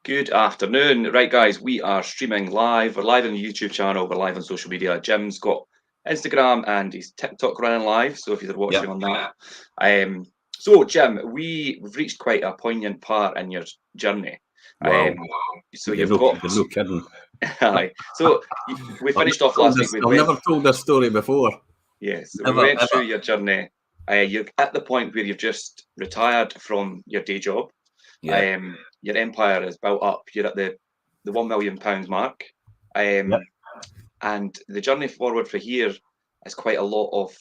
Good afternoon. Right, guys, we are streaming live. We're live on the YouTube channel. We're live on social media. Jim's got Instagram and his TikTok running live. So if you're watching on that. So, Jim, we've reached quite a poignant part in your journey. Wow. So you're no kidding. So we finished off last week. I've never told this story before. Yes, we went through your journey. You're at the point where you've just retired from your day job. Yeah. Your empire is built up. You're at the £1 million mark, and the journey forward for here is quite a lot of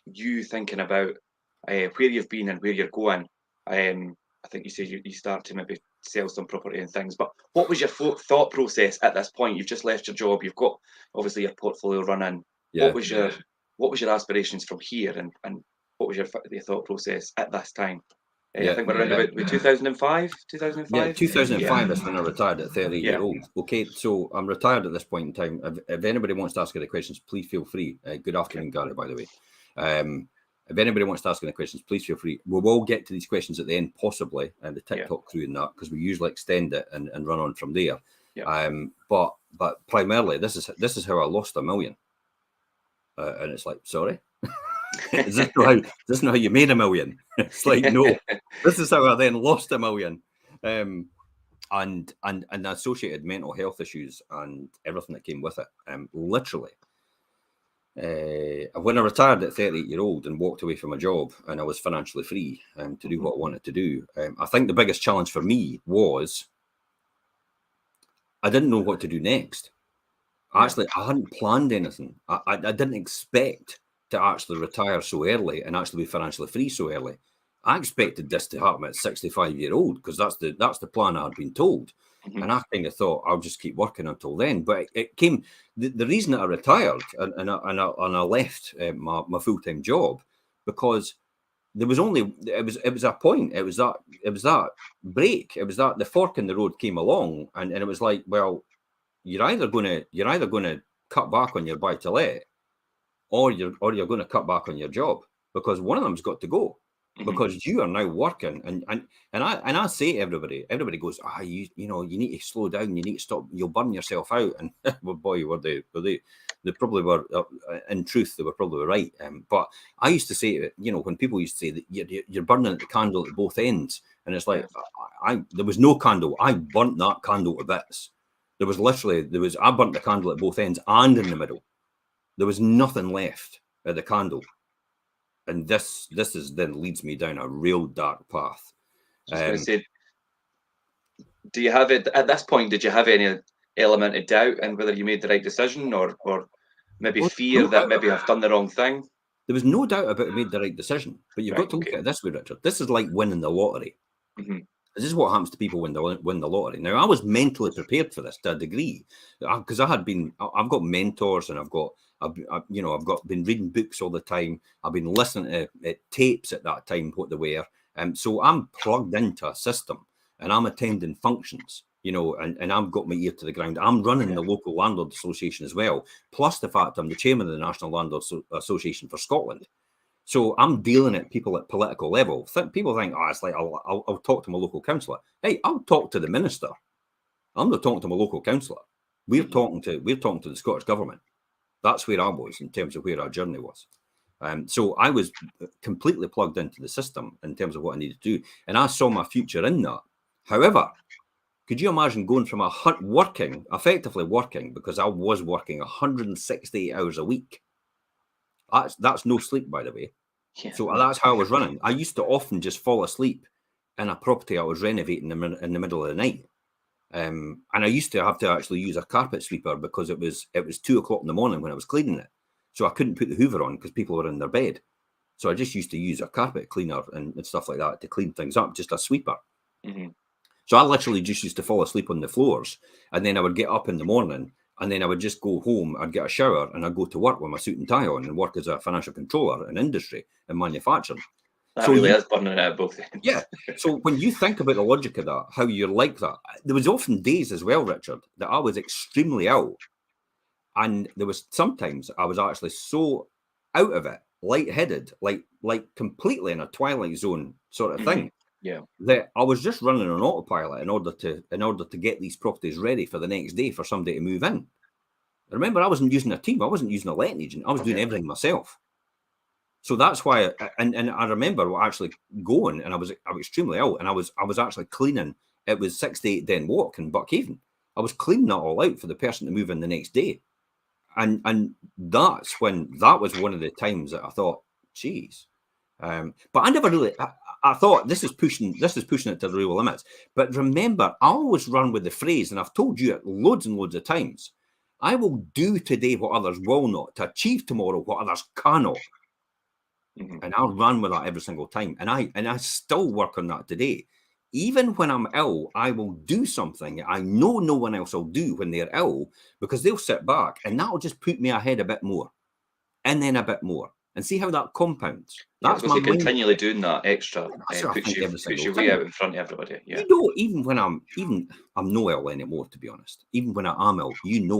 you thinking about where you've been and where you're going. I think you said you start to maybe sell some property and things. But what was your thought process at this point? You've just left your job. You've got obviously your portfolio running. Yeah. What was your aspirations from here, and what was your thought process at this time? I think we're around about 2005. 2005. Yeah, 2005 is when I retired at 30 year old. Okay, so I'm retired at this point in time. If anybody wants to ask any questions, please feel free. Good afternoon, Gary, by the way. If anybody wants to ask any questions, please feel free. We will get to these questions at the end, possibly, and the TikTok crew and that, because we usually extend it and run on from there. But primarily, this is how I lost $1 million. And it's like, sorry. Is this not how you made $1 million? It's like, no, this is how I then lost $1 million. And associated mental health issues and everything that came with it. Literally. When I retired at 38 year old and walked away from a job and I was financially free to do what I wanted to do, I think the biggest challenge for me was I didn't know what to do next. I hadn't planned anything. I didn't expect to actually retire so early and actually be financially free so early. I expected this to happen at 65 year old because that's the plan I had been told. And I kind of thought I'll just keep working until then. But it came, the reason that I retired and I left my full-time job because there was only, it was a point, it was that break, it was that the fork in the road came along and it was like, well, you're either going to cut back on your buy-to-let or you're going to cut back on your job because one of them's got to go because you are now working and I say to everybody goes, you need to slow down, you need to stop, you'll burn yourself out. And well, boy, they probably were, in truth, they were probably right. But I used to say, when people used to say that you're burning the candle at both ends, and it's like, there was no candle. I burnt that candle to bits. I burnt the candle at both ends and in the middle. There was nothing left at the candle. And this then leads me down a real dark path. Do you have it at this point? Did you have any element of doubt in whether you made the right decision, or maybe fear that maybe I've done the wrong thing? There was no doubt about it made the right decision. But you've got to look at it this way, Richard. This is like winning the lottery. This is what happens to people when they win the lottery. Now, I was mentally prepared for this to a degree because I've got mentors and I've been reading books all the time. I've been listening to tapes at that time, what they were. So I'm plugged into a system and I'm attending functions, and I've got my ear to the ground. I'm running the local landlord association as well, plus the fact I'm the chairman of the National Landlord Association for Scotland. So I'm dealing at people at political level. People think, it's like I'll talk to my local councillor. Hey, I'll talk to the minister. I'm not talking to my local councillor. We're talking to the Scottish government. That's where I was in terms of where our journey was. So I was completely plugged into the system in terms of what I needed to do, and I saw my future in that. However, could you imagine going from effectively working, because I was working 168 hours a week. That's no sleep, by the way. Yeah. So that's how I was running. I used to often just fall asleep in a property I was renovating in the middle of the night. And I used to have to actually use a carpet sweeper because it was 2:00 in the morning when I was cleaning it. So I couldn't put the Hoover on because people were in their bed. So I just used to use a carpet cleaner and stuff like that to clean things up, just a sweeper. So I literally just used to fall asleep on the floors. And then I would get up in the morning and then I would just go home, I'd get a shower and I'd go to work with my suit and tie on and work as a financial controller in industry and manufacturing. That really is burning out both ends. Yeah. So when you think about the logic of that, how you're like that, there was often days as well, Richard, that I was extremely out. And there was sometimes I was actually so out of it, lightheaded, like completely in a twilight zone sort of thing. that I was just running on autopilot in order to get these properties ready for the next day for somebody to move in. Remember, I wasn't using a team. I wasn't using a letting agent. I was doing everything myself. So that's why, and I remember actually going, and I was extremely ill, and I was actually cleaning. It was 6 to 8 Den Walk in Buckhaven. I was cleaning that all out for the person to move in the next day, and that was one of the times that I thought, geez. But I never really. I thought this is pushing it to the real limits. But remember, I always run with the phrase, and I've told you it loads and loads of times. I will do today what others will not, to achieve tomorrow what others cannot. And I'll run with that every single time. And I still work on that today. Even when I'm ill, I will do something I know no one else will do when they're ill, because they'll sit back, and that'll just put me ahead a bit more, and then a bit more, and see how that compounds. That's my continually doing that extra. Puts you way out in front of everybody. Yeah. You know, even I'm no ill anymore, to be honest. Even when I am ill,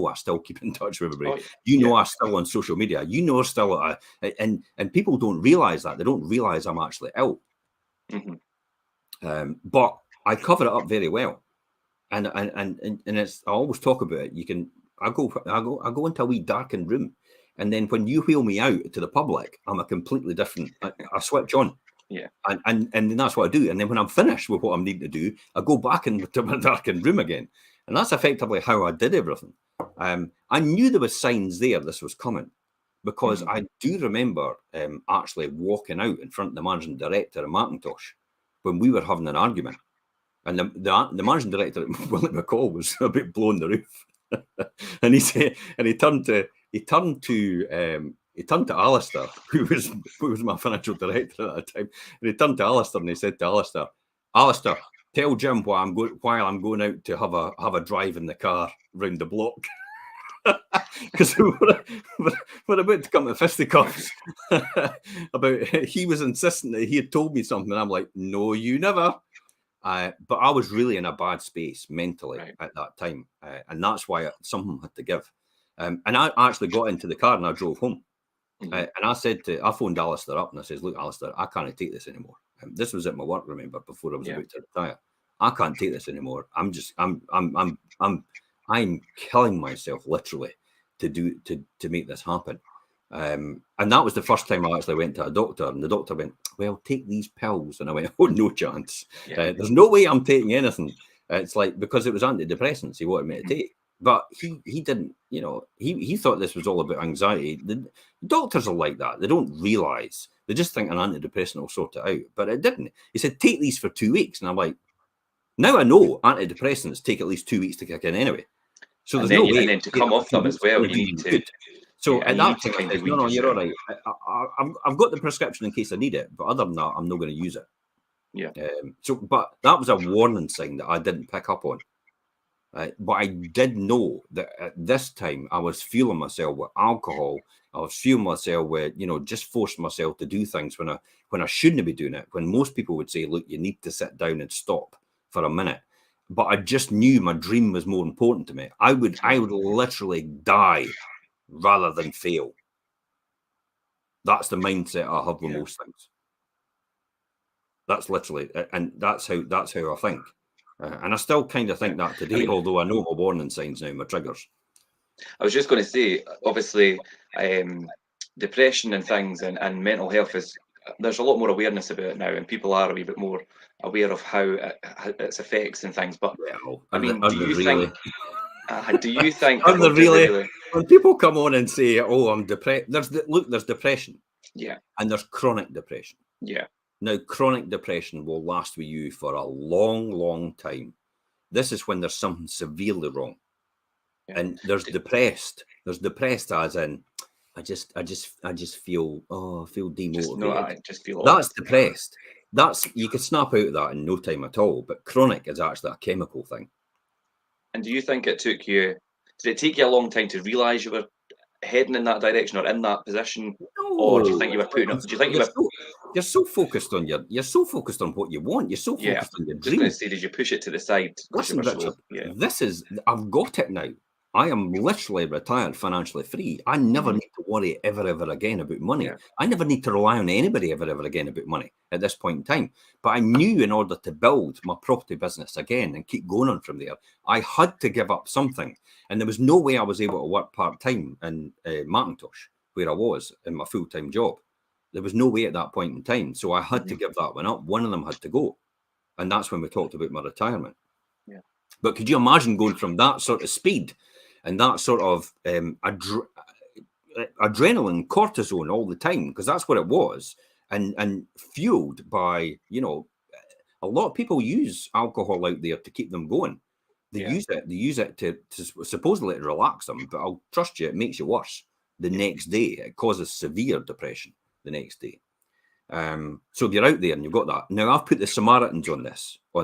I still keep in touch with everybody. I'm still on social media. Still and people don't realize that. They don't realize I'm actually ill. But I cover it up very well, and it's, I always talk about it. I go into a wee darkened room. And then when you wheel me out to the public, I'm a completely different. I switch on, and that's what I do. And then when I'm finished with what I'm needing to do, I go back into my darkened room again, and that's effectively how I did everything. I knew there was signs there this was coming, because I do remember actually walking out in front of the managing director of Macintosh when we were having an argument, and the managing director, Willie McCall, was a bit blown the roof, and he said, and he turned to Alistair, who was my financial director at the time, and he turned to Alistair and he said to Alistair, tell Jim why I'm going out to have a drive in the car round the block. Because we're about to come to fisticuffs about, he was insisting that he had told me something, and I'm like, no, you never. But I was really in a bad space mentally at that time, and that's why something had to give. And I actually got into the car and I drove home. And I phoned Alistair up and I says, look, Alistair, I can't take this anymore. This was at my work, remember, before I was about to retire. I can't take this anymore. I'm killing myself literally to make this happen. And that was the first time I actually went to a doctor, and the doctor went, well, take these pills. And I went, oh, no chance. There's no way I'm taking anything. It's like, because it was antidepressants he wanted me to take. But he didn't, he thought this was all about anxiety. The doctors are like that. They don't realize. They just think an antidepressant will sort it out. But it didn't. He said, take these for 2 weeks. And I'm like, now I know antidepressants take at least 2 weeks to kick in anyway. So there's no way. And then to come off them as well, you need to. So at that point, I said, no, you're all right. I've got the prescription in case I need it. But other than that, I'm not going to use it. Yeah. But that was a warning sign that I didn't pick up on. But I did know that at this time I was fueling myself with alcohol. I was fueling myself with, just forcing myself to do things when I shouldn't be doing it. When most people would say, look, you need to sit down and stop for a minute. But I just knew my dream was more important to me. I would literally die rather than fail. That's the mindset I have with most things. That's literally, and that's how I think. And I still kind of think that today, although I know my warning signs now, my triggers. I was just going to say, obviously, depression and things and mental health there's a lot more awareness about it now, and people are a wee bit more aware of how its effects and things. But do you think really? When people come on and say, "Oh, I'm depressed," there's depression, and there's chronic depression, Now, chronic depression will last with you for a long, long time. This is when there's something severely wrong. And there's depressed. There's depressed as in, I just feel demotivated. I just feel that's depressed. You could snap out of that in no time at all. But chronic is actually a chemical thing. And do you think did it take you a long time to realise you were heading in that direction or in that position? No. Or do you think you were putting up? Do you think you're so focused on what you want. You're so focused on your dream. Did you push it to the side? Listen, Richard, I've got it now. I am literally retired, financially free. I never need to worry ever again about money. Yeah. I never need to rely on anybody ever again about money at this point in time. But I knew in order to build my property business again and keep going on from there, I had to give up something. And there was no way I was able to work part-time in Macintosh, where I was in my full-time job. There was no way at that point in time. So I had to give that one up. One of them had to go. And that's when we talked about my retirement. Yeah. But could you imagine going from that sort of speed and that sort of adrenaline, cortisone all the time, because that's what it was, and fueled by, you know, a lot of people use alcohol out there to keep them going. They use it to supposedly to relax them, but I'll trust you, it makes you worse the next day. It causes severe depression the next day. So if you're out there and you've got that, now I've put the Samaritans on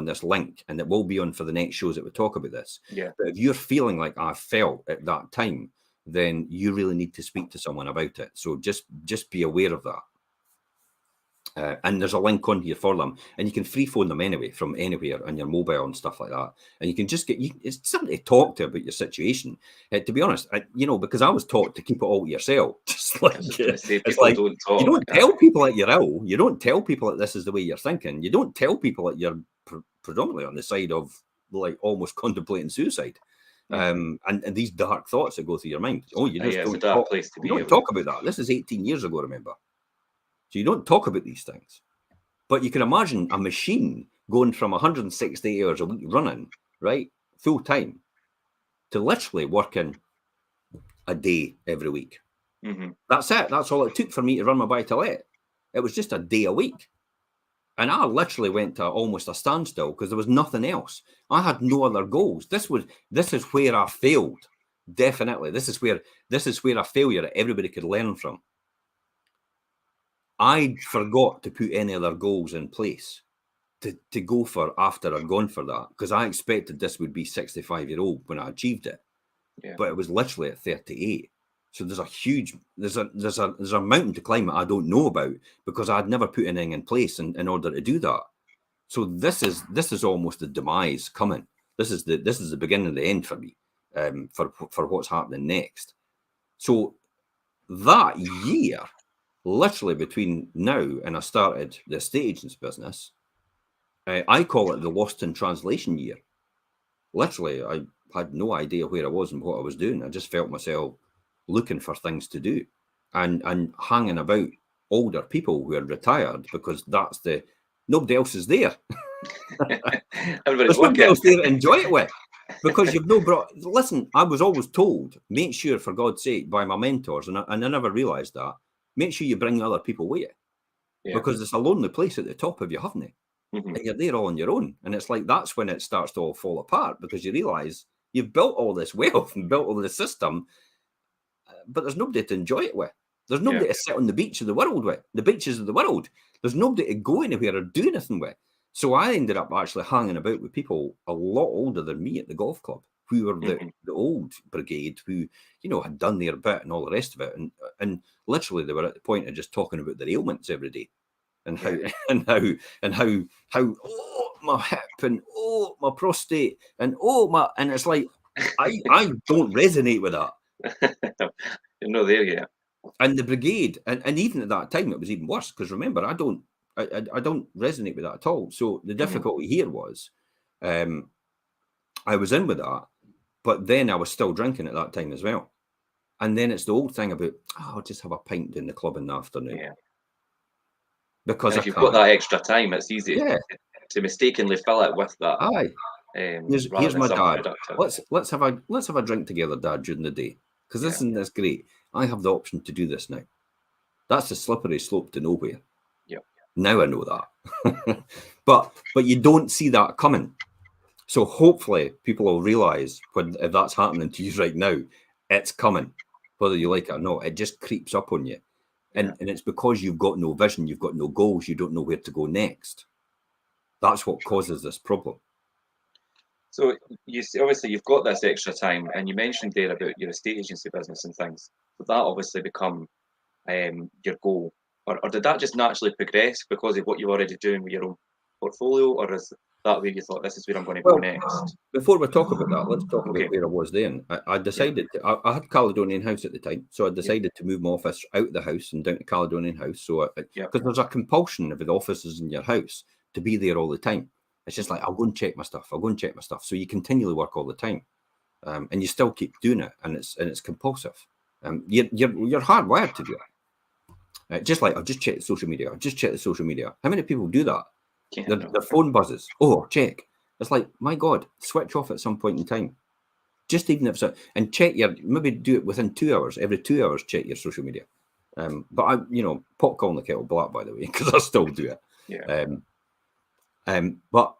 this link, and it will be on for the next shows that we talk about this. Yeah. But if you're feeling like I felt at that time, then you really need to speak to someone about it. So just be aware of that. And there's a link on here for them, and you can free phone them anyway from anywhere on your mobile and stuff like that. And you can just it's something to talk to about your situation. To be honest, because I was taught to keep it all to yourself. Just like it's like don't talk. You don't tell people that you're ill. You don't tell people that this is the way you're thinking. You don't tell people that you're predominantly on the side of like almost contemplating suicide. And these dark thoughts that go through your mind. Oh, you just don't talk. Place to be. You don't talk about that. This is 18 years ago, remember. So you don't talk about these things. But you can imagine a machine going from 160 hours a week running, right, full time, to literally working a day every week. That's it. That's all it took for me to run my buy-to-let. It was just a day a week. And I literally went to almost a standstill because there was nothing else. I had no other goals. This is where I failed. Definitely. This is where a failure that everybody could learn from. I forgot to put any other goals in place to go for after I'd gone for that, because I expected this would be 65-year-old when I achieved it. Yeah. But it was literally at 38. So there's a mountain to climb that I don't know about, because I'd never put anything in place in order to do that. So this is almost the demise coming. This is the beginning of the end for me, for what's happening next. So that year, literally between now and I started the estate agent's business, I call it the lost in translation year. Literally, I had no idea where I was and what I was doing. I just felt myself looking for things to do and hanging about older people who are retired, because nobody else is there. There's nobody else there to enjoy it with, because you've no brought. Listen, I was always told, make sure, for God's sake, by my mentors, and I never realised that, make sure you bring other people with you, because it's a lonely place at the top if you haven't it. And you're there all on your own. And it's like, that's when it starts to all fall apart, because you realise you've built all this wealth and built all this system, but there's nobody to enjoy it with. There's nobody to sit on the beach of the world with, the beaches of the world. There's nobody to go anywhere or do anything with. So I ended up actually hanging about with people a lot older than me at the golf club, who were the old brigade, who, had done their bit and all the rest of it. And literally they were at the point of just talking about their ailments every day. And how oh, my hip, and oh, my prostate, and and it's like, I don't resonate with that. You're not there yet. And the brigade, and even at that time, it was even worse, because remember, I don't resonate with that at all. So the difficulty here was, I was in with that, but then I was still drinking at that time as well. And then it's the old thing about, I'll just have a pint in the club in the afternoon. Yeah. Because if you've got that extra time, it's easy to mistakenly fill it with that. Aye. Here's my dad. Let's have a drink together, Dad, during the day. Because isn't this great? I have the option to do this now. That's a slippery slope to nowhere. Yeah. Now I know that. but you don't see that coming. So hopefully people will realise if that's happening to you right now, it's coming, whether you like it or not. It just creeps up on you. And it's because you've got no vision, you've got no goals, you don't know where to go next. That's what causes this problem. So you see, obviously you've got this extra time, and you mentioned there about your estate agency business and things. Would that obviously become your goal, or did that just naturally progress because of what you're already doing with your own portfolio, or is that way you thought, this is where I'm going to go next? Before we talk about that, let's talk about where I was then. I decided, I had Caledonian House at the time, so I decided to move my office out of the house and down to Caledonian House. So, because there's a compulsion of the offices in your house to be there all the time. It's just like, I'll go and check my stuff. I'll go and check my stuff. So you continually work all the time, and you still keep doing it, and it's compulsive. You're hardwired to do it. Just like, I'll just check social media. I'll just check the social media. How many people do that? Their phone buzzes. Oh, check. It's like, my God, switch off at some point in time. Just even if so, and check maybe do it within 2 hours. Every 2 hours, check your social media. But I, pot calling the kettle black, by the way, because I still do it. But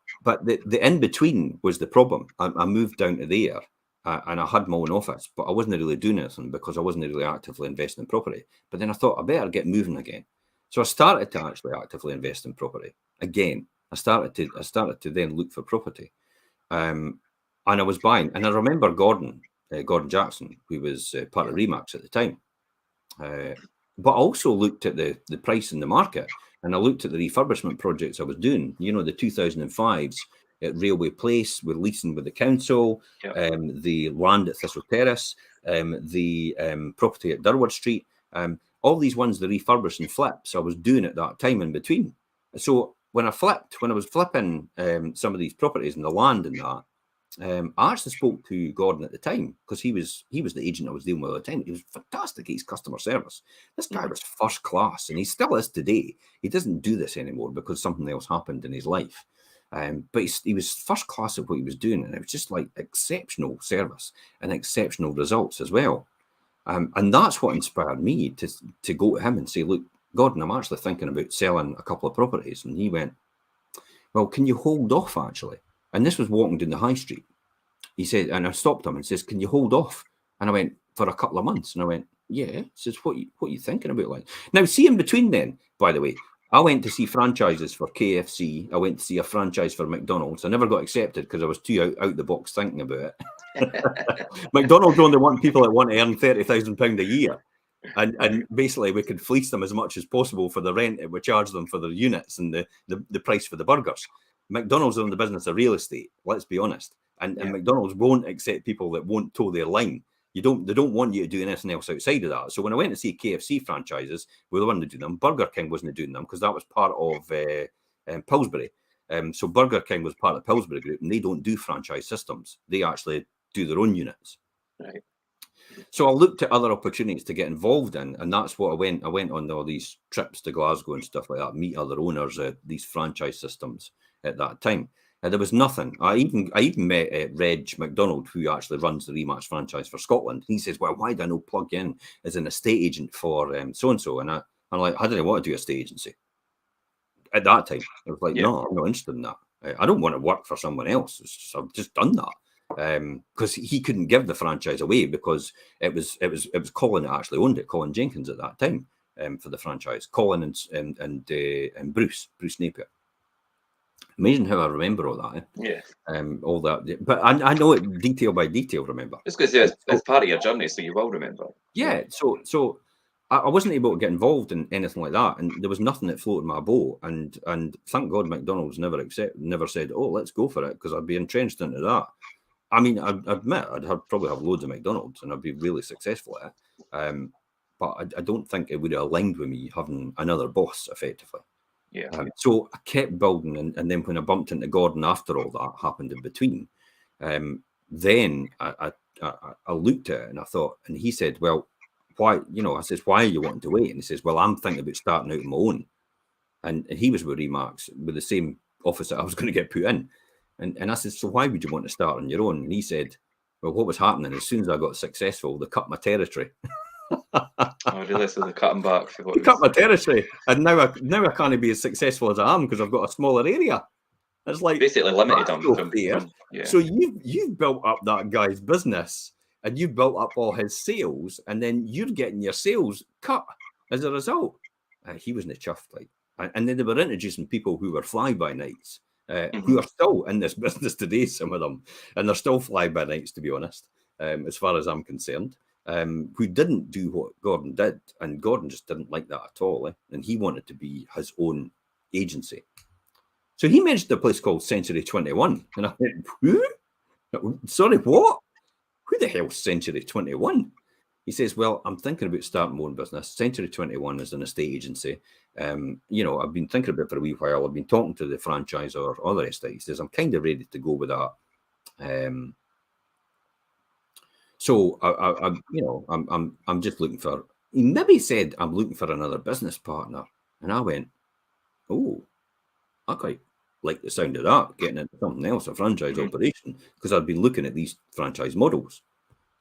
the in between was the problem. I moved down to there, and I had my own office, but I wasn't really doing anything because I wasn't really actively investing in property. But then I thought I better get moving again. So I started to actually actively invest in property again. I started to then look for property, and I was buying. And I remember Gordon Jackson, who was part of Remax at the time, but I also looked at the price in the market, and I looked at the refurbishment projects I was doing. The 2005s at Railway Place, with leasing with the council, the land at Thistle Terrace, the property at Durward Street, all these ones, the refurbish and flips, I was doing at that time in between. So when I was flipping some of these properties and the land and that, I actually spoke to Gordon at the time, because he was the agent I was dealing with at the time. He was fantastic at his customer service. This guy was first class, and he still is today. He doesn't do this anymore because something else happened in his life. But he was first class at what he was doing, and it was just like exceptional service and exceptional results as well. And that's what inspired me to go to him and say, look, Gordon, I'm actually thinking about selling a couple of properties. And he went, well, can you hold off actually? And this was walking down the high street. He said, and I stopped him and says, can you hold off? And I went, for a couple of months. And I went, yeah. He says, what are you thinking about? Like, now, see, in between then, by the way, I went to see franchises for KFC. I went to see a franchise for McDonald's. I never got accepted because I was too out the box thinking about it. McDonald's only want people that want to earn £30,000 a year. And basically, we could fleece them as much as possible for the rent that we charge them for their units and the price for the burgers. McDonald's are in the business of real estate, let's be honest. And McDonald's won't accept people that won't toe their line. They don't want you to do anything else outside of that. So when I went to see KFC franchises, we were the one to do them. Burger King wasn't doing them because that was part of Pillsbury. So Burger King was part of the Pillsbury group, and they don't do franchise systems. They actually do their own units. Right. So I looked at other opportunities to get involved in, and that's what I went on all these trips to Glasgow and stuff like that, meet other owners of these franchise systems at that time. And there was nothing. I even met Reg McDonald, who actually runs the Remax franchise for Scotland. He says, well, why do I not plug in as an estate agent for so-and-so? And I'm like, I didn't want to do a estate agency. At that time, I was like, no, I'm not interested in that. I don't want to work for someone else. I've just done that. Because he couldn't give the franchise away because it was Colin that actually owned it, Colin Jenkins at that time, for the franchise. Colin and Bruce Napier. Amazing how I remember all that. All that, but I know it detail by detail. Remember, it's because it's part of your journey, so you will remember. Yeah. So I wasn't able to get involved in anything like that, and there was nothing that floated my boat. And thank God McDonald's never said, "Oh, let's go for it," because I'd be entrenched into that. I mean, I admit probably have loads of McDonald's and I'd be really successful at it. But I don't think it would have aligned with me having another boss effectively. So I kept building, and then when I bumped into Gordon after all that happened in between, then I looked at it and I thought, and he said, well, why, I says, why are you wanting to wait? And he says, well, I'm thinking about starting out on my own. And he was with Remax with the same office that I was going to get put in. And I said, so why would you want to start on your own? And he said, well, what was happening, as soon as I got successful, they cut my territory. Oh, really? So they cut him back. They cut my territory. And now I can't be as successful as I am because I've got a smaller area. It's like basically limited him. So you've built up that guy's business and you've built up all his sales, and then you're getting your sales cut as a result. He wasn't chuffed, like. And then they were introducing people who were fly-by-nights. Who are still in this business today, some of them, and they're still fly-by-nights, to be honest, as far as I'm concerned, who didn't do what Gordon did, and Gordon just didn't like that at all, and he wanted to be his own agency. So he mentioned a place called Century 21. And I went, who? Sorry, what? Who the hell's Century 21? He says, well, I'm thinking about starting my own business. Century 21 is an estate agency. You know, I've been thinking about it for a wee while. I've been talking to the franchisor, all the rest of it. He says, I'm kind of ready to go with that. So I'm just looking for, he maybe said, I'm looking for another business partner. And I went, oh, I quite like the sound of that, getting into something else, a franchise operation, because I'd been looking at these franchise models.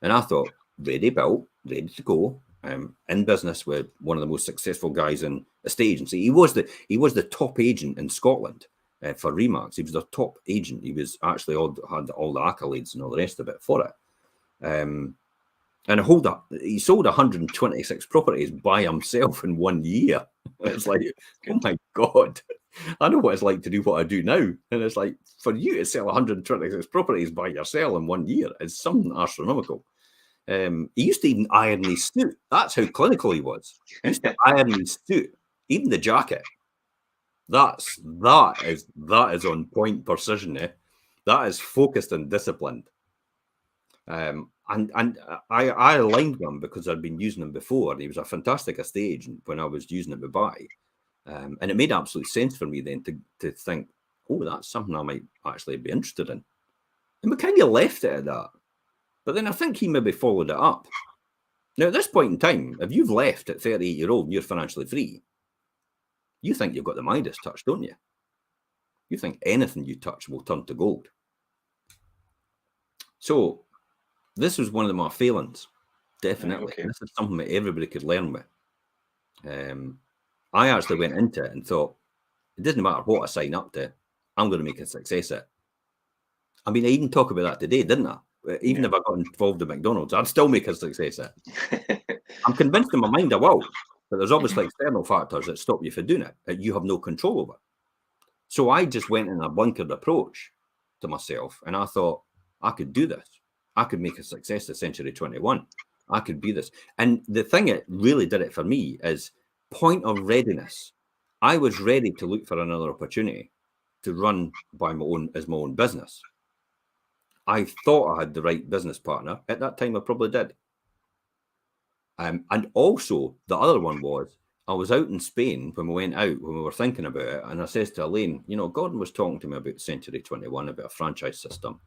And I thought, ready built, ready to go, in business with one of the most successful guys in estate agency. He was the top agent in Scotland for Remax. He was the top agent. He was actually had all the accolades and all the rest of it for it. And he sold 126 properties by himself in 1 year. It's like, oh my God, I know what it's like to do what I do now. And it's like, for you to sell 126 properties by yourself in 1 year is something astronomical. He used to even iron his suit. That's how clinical he was. He used to iron his suit, even the jacket. That is on point precision. That is focused and disciplined. And I aligned with him because I'd been using him before. And he was a fantastic estate agent when I was using it with Buy. And it made absolute sense for me then to think, oh, that's something I might actually be interested in. And we kind of left it at that. But then I think he maybe followed it up. Now, at this point in time, if you've left at 38-year-old and you're financially free, you think you've got the Midas touch, don't you? You think anything you touch will turn to gold. So this was one of my failings, definitely. Okay. This is something that everybody could learn with. I actually went into it and thought, it doesn't matter what I sign up to, I'm going to make a success of it. I mean, I even talk about that today, didn't I? Even if I got involved in McDonald's, I'd still make a success of it. I'm convinced in my mind I will, but there's obviously external factors that stop you from doing it that you have no control over. So I just went in a bunkered approach to myself, and I thought, I could do this. I could make a success of Century 21. I could be this. And the thing that really did it for me is point of readiness. I was ready to look for another opportunity to run by my own business. I thought I had the right business partner. At that time, I probably did. And also, the other one was, I was out in Spain when we went out, when we were thinking about it, and I says to Elaine, you know, Gordon was talking to me about Century 21, about a franchise system.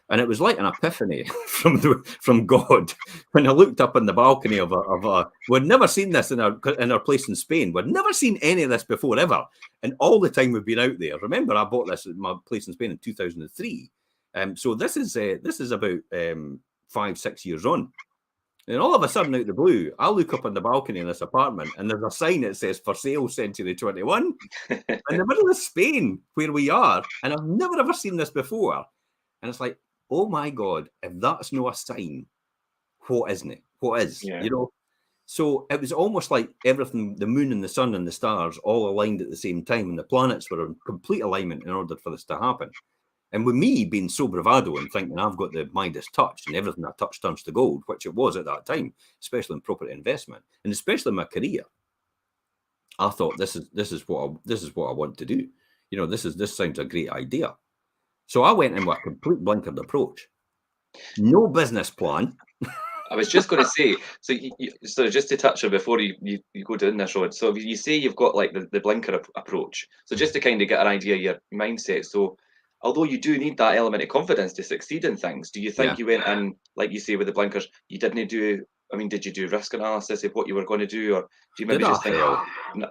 And it was like an epiphany from God when I looked up on the balcony of a we'd never seen this in our place in Spain. We'd never seen any of this before, ever. And all the time we've been out there. Remember, I bought this at my place in Spain in 2003. So this is about 5-6 years on. And all of a sudden, out the blue, I look up on the balcony in this apartment, and there's a sign that says "For Sale, Century 21" in the middle of Spain, where we are. And I've never ever seen this before. And it's like, oh my God, if that's no a sign, what isn't it? What is? Yeah. You know? So it was almost like everything, the moon and the sun and the stars all aligned at the same time, and the planets were in complete alignment in order for this to happen. And with me being so bravado and thinking I've got the Midas touch and everything I touch turns to gold, which it was at that time, especially in property investment and especially in my career, I thought this is what I want to do. You know, this sounds a great idea. So I went in with a complete blinkered approach, no business plan. I was just going to say, so just to touch on before you go down this road. So you say you've got like the blinker approach. So just to kind of get an idea of your mindset. So although you do need that element of confidence to succeed in things, do you think you went in, like you say with the blinkers, you didn't do, I mean, did you do risk analysis of what you were going to do? Or do you maybe just think,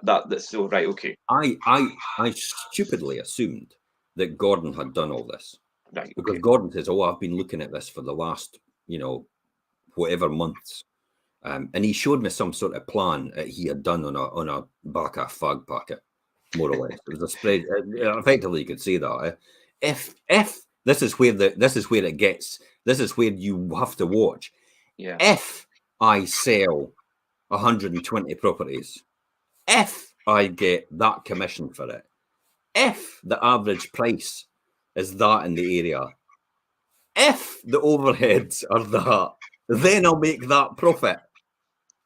that's so right, okay. I stupidly assumed that Gordon had done all this. Right. Because okay. Gordon says, oh, I've been looking at this for the last, whatever months. And he showed me some sort of plan that he had done on a back of fag packet, more or less. It was a spread. Effectively, you could say that. If this is where it gets, this is where you have to watch. Yeah. If I sell 120 properties, if I get that commission for it, if the average price is that in the area, if the overheads are that, then I'll make that profit.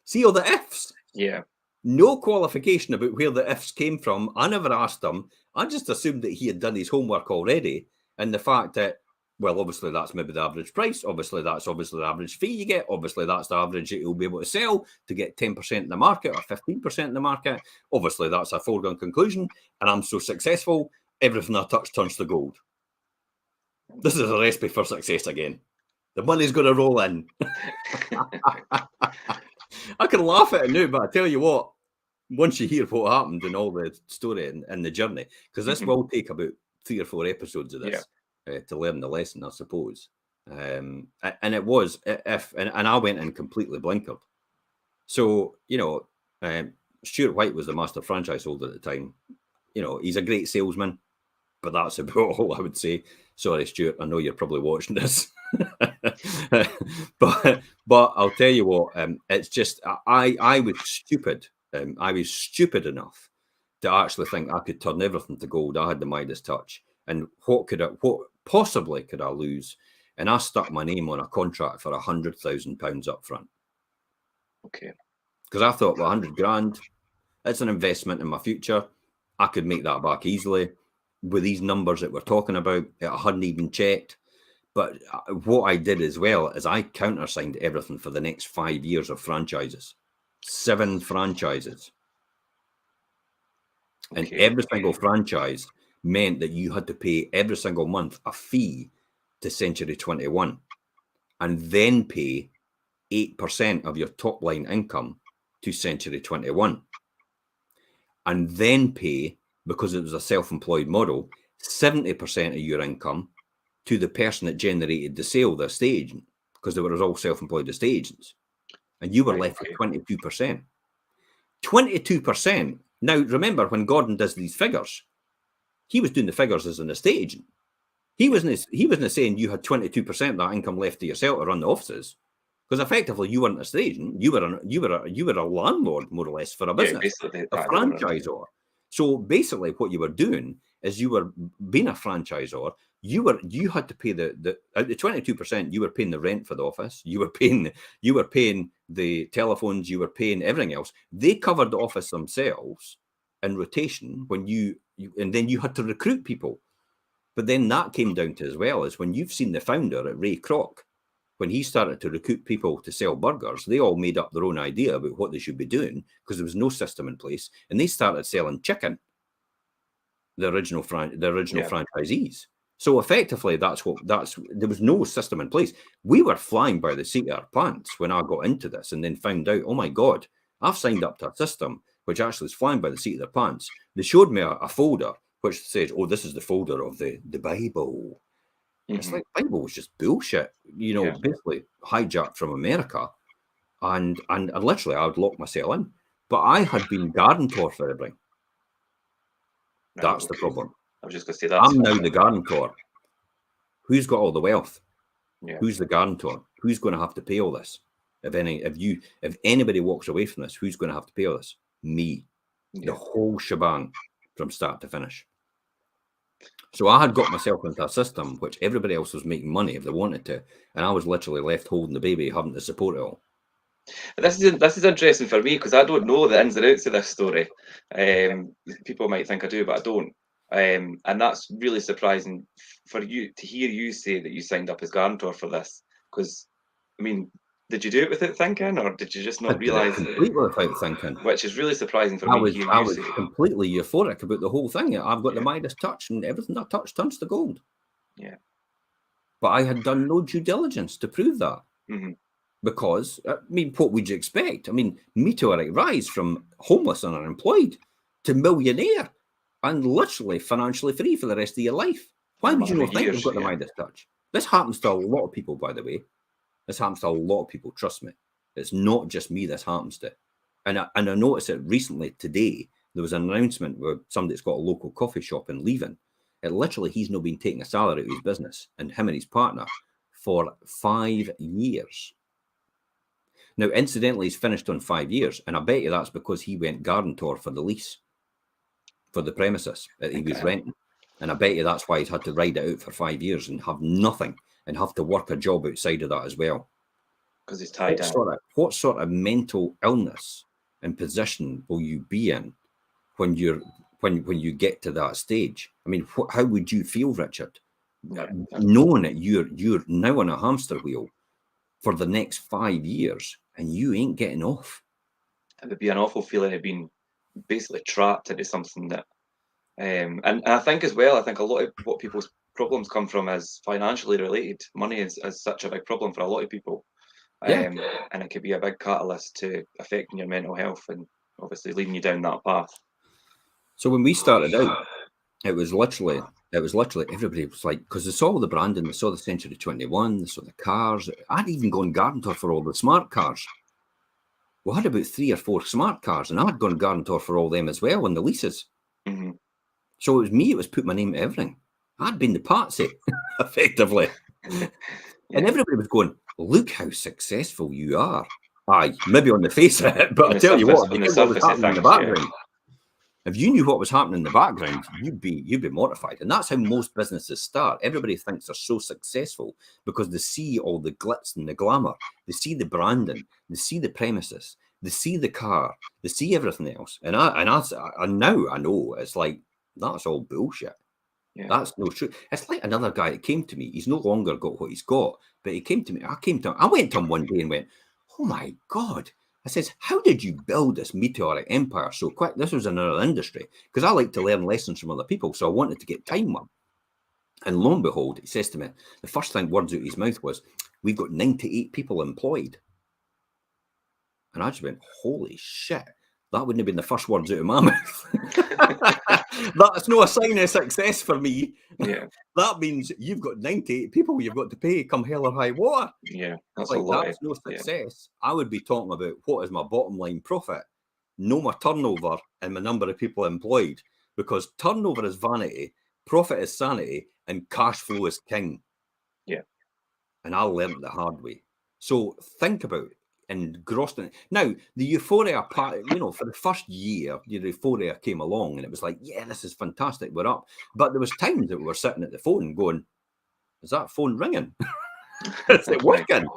See all the ifs? Yeah. No qualification about where the ifs came from. I never asked them. I just assumed that he had done his homework already, and the fact that, well, obviously that's maybe the average price. Obviously that's the average fee you get. Obviously that's the average that you'll be able to sell to get 10% in the market or 15% in the market. Obviously that's a foregone conclusion, and I'm so successful, everything I touch turns to gold. This is a recipe for success again. The money's going to roll in. I can laugh at it now, but I tell you what, once you hear what happened and all the story and the journey, because this will take about 3 or 4 episodes of this to learn the lesson, I suppose. And it was, and I went in completely blinkered. So, you know, Stuart White was the master franchise holder at the time. You know, he's a great salesman, but that's about all I would say. Sorry, Stuart, I know you're probably watching this. but I'll tell you what, it's just, I was stupid. I was stupid enough to actually think I could turn everything to gold. I had the Midas touch. And what possibly could I lose? And I stuck my name on a contract for £100,000 up front. Okay. Because I thought, well, 100 grand, it's an investment in my future. I could make that back easily. With these numbers that we're talking about, I hadn't even checked. But what I did as well is I countersigned everything for the next 5 years of franchises. 7 franchises. And every single franchise meant that you had to pay every single month a fee to Century 21 and then pay 8% of your top line income to Century 21. And then pay, because it was a self-employed model, 70% of your income to the person that generated the sale, the estate agent, because they were all self-employed estate agents. And you were left with 22%. 22%. Now, remember, when Gordon does these figures, he was doing the figures as an estate agent. He wasn't saying you had 22% of that income left to yourself to run the offices, because effectively you weren't an estate agent. You were a landlord, more or less, for a business, a franchisor. So basically, what you were doing is you were being a franchisor. You had to pay the 22%. You were paying the rent for the office. You were paying the telephones. You were paying everything else. They covered the office themselves in rotation and then you had to recruit people. But then that came down to as well as when you've seen the founder at Ray Kroc, when he started to recruit people to sell burgers, they all made up their own idea about what they should be doing because there was no system in place, and they started selling chicken. The original franchisees. So effectively, there was no system in place. We were flying by the seat of our pants when I got into this, and then found out, oh my God, I've signed up to a system which actually is flying by the seat of their pants. They showed me a folder which says, oh, this is the folder of the Bible. Mm-hmm. It's like, Bible was just bullshit, basically hijacked from America. And literally, I would lock myself in. But I had been guarantor for everything. That's the problem. I was just going to say that. I'm now the guarantor. Who's got all the wealth? Yeah. Who's the guarantor? Who's going to have to pay all this? If anybody walks away from this, who's going to have to pay all this? Me. Yeah. The whole shebang from start to finish. So I had got myself into a system which everybody else was making money if they wanted to, and I was literally left holding the baby, having to support it all. This is interesting for me because I don't know the ins and outs of this story. People might think I do, but I don't. And that's really surprising for you to hear you say that you signed up as guarantor for this. Because, I mean, did you do it without thinking, or did you just not realise? Completely without thinking. Which is really surprising for me. I was completely euphoric about the whole thing. I've got the Midas touch, and everything I touch turns to gold. Yeah. But I had done no due diligence to prove that. Mm-hmm. Because, I mean, what would you expect? I mean, meteoric rise from homeless and unemployed to millionaire and literally financially free for the rest of your life. Why would you not think you've got the Midas touch? This happens to a lot of people, by the way. This happens to a lot of people, trust me. It's not just me this happens to. And I noticed it recently today. There was an announcement where somebody's got a local coffee shop in Leven. Literally, he's not been taking a salary out of his business, and him and his partner, for 5 years. Now, incidentally, he's finished on 5 years, and I bet you that's because he went guarantor for the lease, for the premises that he was renting. And I bet you that's why he's had to ride it out for 5 years and have nothing and have to work a job outside of that as well. Because he's tied down. What sort of mental illness and position will you be in when you're when you get to that stage. I mean, how would you feel, Richard, knowing that you're now on a hamster wheel for the next 5 years and you ain't getting off? It would be an awful feeling of being basically trapped into something that, and I think as well, I think a lot of what people's problems come from is financially related. Money is such a big problem for a lot of people. And it could be a big catalyst to affecting your mental health and obviously leading you down that path. So when we started out, it was literally everybody was like, because they saw the branding, they saw the Century 21, they saw the cars. I'd even gone garden tour for all the smart cars. We had about 3 or 4 smart cars, and I'd gone garden tour for all them as well on the leases. Mm-hmm. So it was me, it was put my name to everything. I'd been the patsy, effectively. And everybody was going, look how successful you are. Aye, maybe on the face of it, but I tell you what, if what was happening in the background, if you knew what was happening in the background, you'd be mortified. And that's how most businesses start. Everybody thinks they're so successful because they see all the glitz and the glamour. They see the branding. They see the premises. They see the car. They see everything else. And now I know it's like, that's all bullshit. Yeah. That's no true. It's like another guy that came to me. He's no longer got what he's got, but he came to me. I went to him one day and went, oh my God. I says, how did you build this meteoric empire so quick? This was in another industry, because I like to learn lessons from other people. So I wanted to get time with him. And lo and behold, he says to me, the first thing words out of his mouth was, we've got 98 people employed. And I just went, holy shit. That wouldn't have been the first words out of my mouth. That's no a sign of success for me. Yeah. That means you've got 98 people you've got to pay come hell or high water. Yeah, that's like, a lot. That's no success. Yeah. I would be talking about what is my bottom line profit, know my turnover and my number of people employed, because turnover is vanity, profit is sanity, and cash flow is king. Yeah. And I learned the hard way. So think about it. Engrossed in it. Now, the euphoria part, for the first year, the euphoria came along and it was like, yeah, this is fantastic, we're up. But there was times that we were sitting at the phone going, is that phone ringing? Is it working?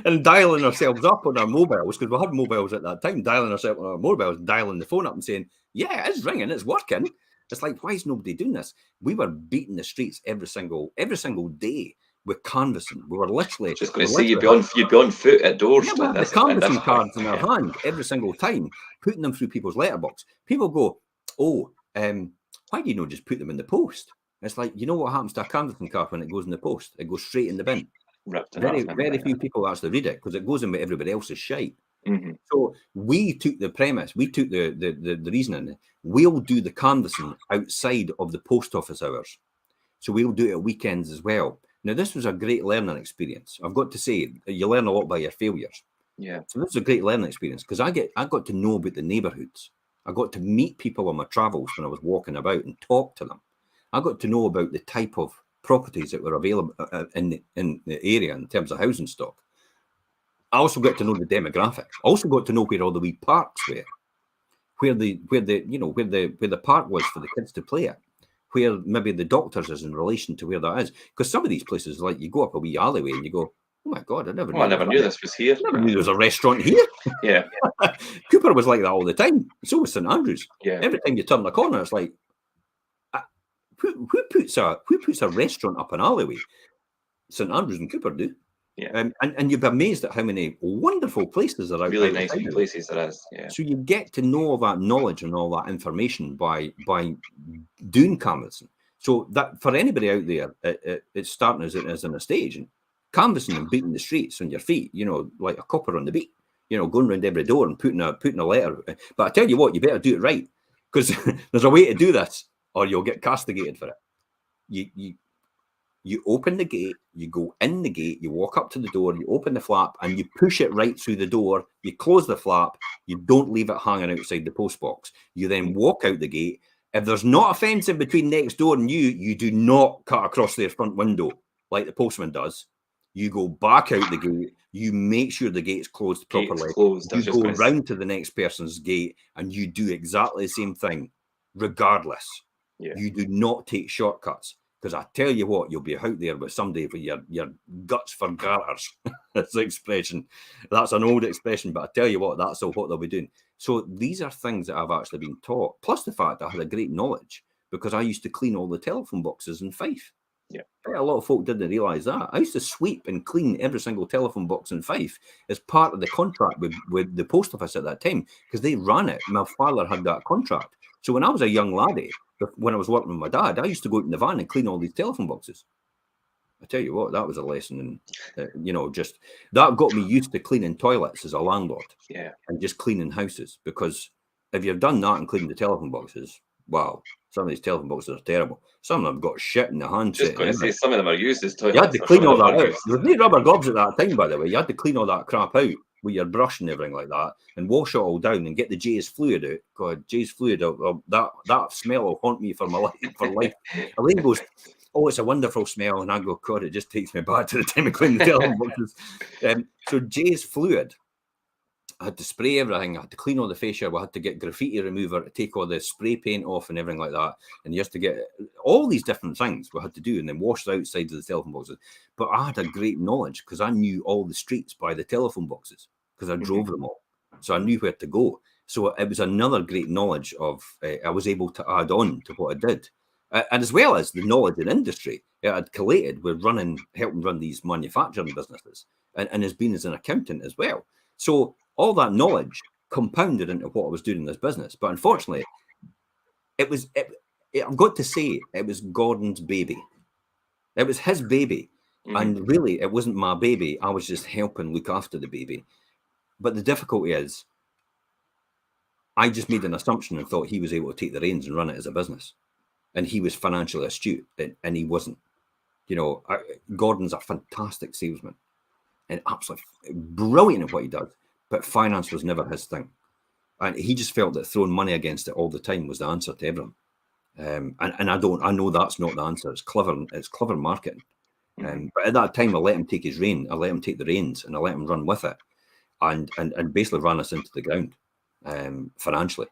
And dialing ourselves up on our mobiles, because we had mobiles at that time, dialing ourselves on our mobiles, dialing the phone up and saying, yeah, it's ringing, it's working. It's like, why is nobody doing this? We were beating the streets every single day. We're canvassing. We were literally just going to say you'd be on foot at doors. Yeah, the canvassing cards in our hand every single time, putting them through people's letterbox. People go, "Oh, why do you not just put them in the post?" It's like, you know what happens to a canvassing card when it goes in the post? It goes straight in the bin. Very few people actually read it because it goes in with everybody else's shite. Mm-hmm. So we took the premise, we took the reasoning. We'll do the canvassing outside of the post office hours, so we'll do it at weekends as well. Now, this was a great learning experience. I've got to say, you learn a lot by your failures. Yeah. So this was a great learning experience because I got to know about the neighbourhoods. I got to meet people on my travels when I was walking about and talk to them. I got to know about the type of properties that were available in the area in terms of housing stock. I also got to know the demographics. I also got to know where all the wee parks were, where the park was for the kids to play at, where maybe the doctors is in relation to where that is. Because some of these places, like you go up a wee alleyway and you go, oh my God, I never knew this was here. I never knew there was a restaurant here. Yeah. Cooper was like that all the time. So was St Andrews. Yeah. Every time you turn the corner, it's like, who puts a restaurant up an alleyway? St Andrews and Cooper do. Yeah. And you'd be amazed at how many wonderful places there are. Really nice places there is. Yeah. So you get to know all that knowledge and all that information by doing canvassing. So that for anybody out there, it's starting as an estate agent, canvassing and beating the streets on your feet, like a copper on the beat, going around every door and putting a letter. But I tell you what, you better do it right, because there's a way to do this, or you'll get castigated for it. You open the gate, you go in the gate, you walk up to the door, you open the flap, and you push it right through the door. You close the flap. You don't leave it hanging outside the post box. You then walk out the gate. If there's not a fence in between next door and you do not cut across their front window like the postman does. You go back out the gate. You make sure the gate's closed properly. You go round to the next person's gate, and you do exactly the same thing, regardless. Yeah. You do not take shortcuts. Because I tell you what, you'll be out there with somebody for your guts for garters. That's the expression. That's an old expression, but I tell you what, that's what they'll be doing. So these are things that I've actually been taught, plus the fact that I had a great knowledge because I used to clean all the telephone boxes in Fife. Yeah. A lot of folk didn't realise that. I used to sweep and clean every single telephone box in Fife as part of the contract with the post office at that time, because they ran it. My father had that contract. So when I was a young laddie, when I was working with my dad, I used to go out in the van and clean all these telephone boxes. I tell you what, that was a lesson. And, just that got me used to cleaning toilets as a landlord. Yeah. And just cleaning houses, because if you've done that and cleaned the telephone boxes, wow, some of these telephone boxes are terrible. Some of them have got shit in the handset. Just going to say, some of them are used as toilets. You had to clean all that out. There was no rubber gloves at that time, by the way. You had to clean all that crap out with your brush and everything like that, and wash it all down and get the J's fluid out. God, J's fluid out. That smell will haunt me for my life. For life. Elaine goes, "Oh, it's a wonderful smell," and I go, "God, it just takes me back to the time I cleaned the telephone boxes." So J's fluid, I had to spray everything. I had to clean all the fascia. We had to get graffiti remover to take all the spray paint off and everything like that. And you used to get all these different things we had to do, and then wash the outsides of the telephone boxes. But I had a great knowledge because I knew all the streets by the telephone boxes because I drove them all. So I knew where to go. So it was another great knowledge of I was able to add on to what I did. And as well as the knowledge in industry, it had collated with helping run these manufacturing businesses, and has been as an accountant as well. So all that knowledge compounded into what I was doing in this business. But unfortunately, I've got to say, it was Gordon's baby. It was his baby. Mm-hmm. And really, it wasn't my baby. I was just helping look after the baby. But the difficulty is, I just made an assumption and thought he was able to take the reins and run it as a business. And he was financially astute, and he wasn't. Gordon's a fantastic salesman and absolutely brilliant at what he does. But finance was never his thing. And he just felt that throwing money against it all the time was the answer to everything. And I know that's not the answer. It's clever marketing. But at that time, I let him take his reign. I let him take the reins, and I let him run with it, and basically ran us into the ground financially.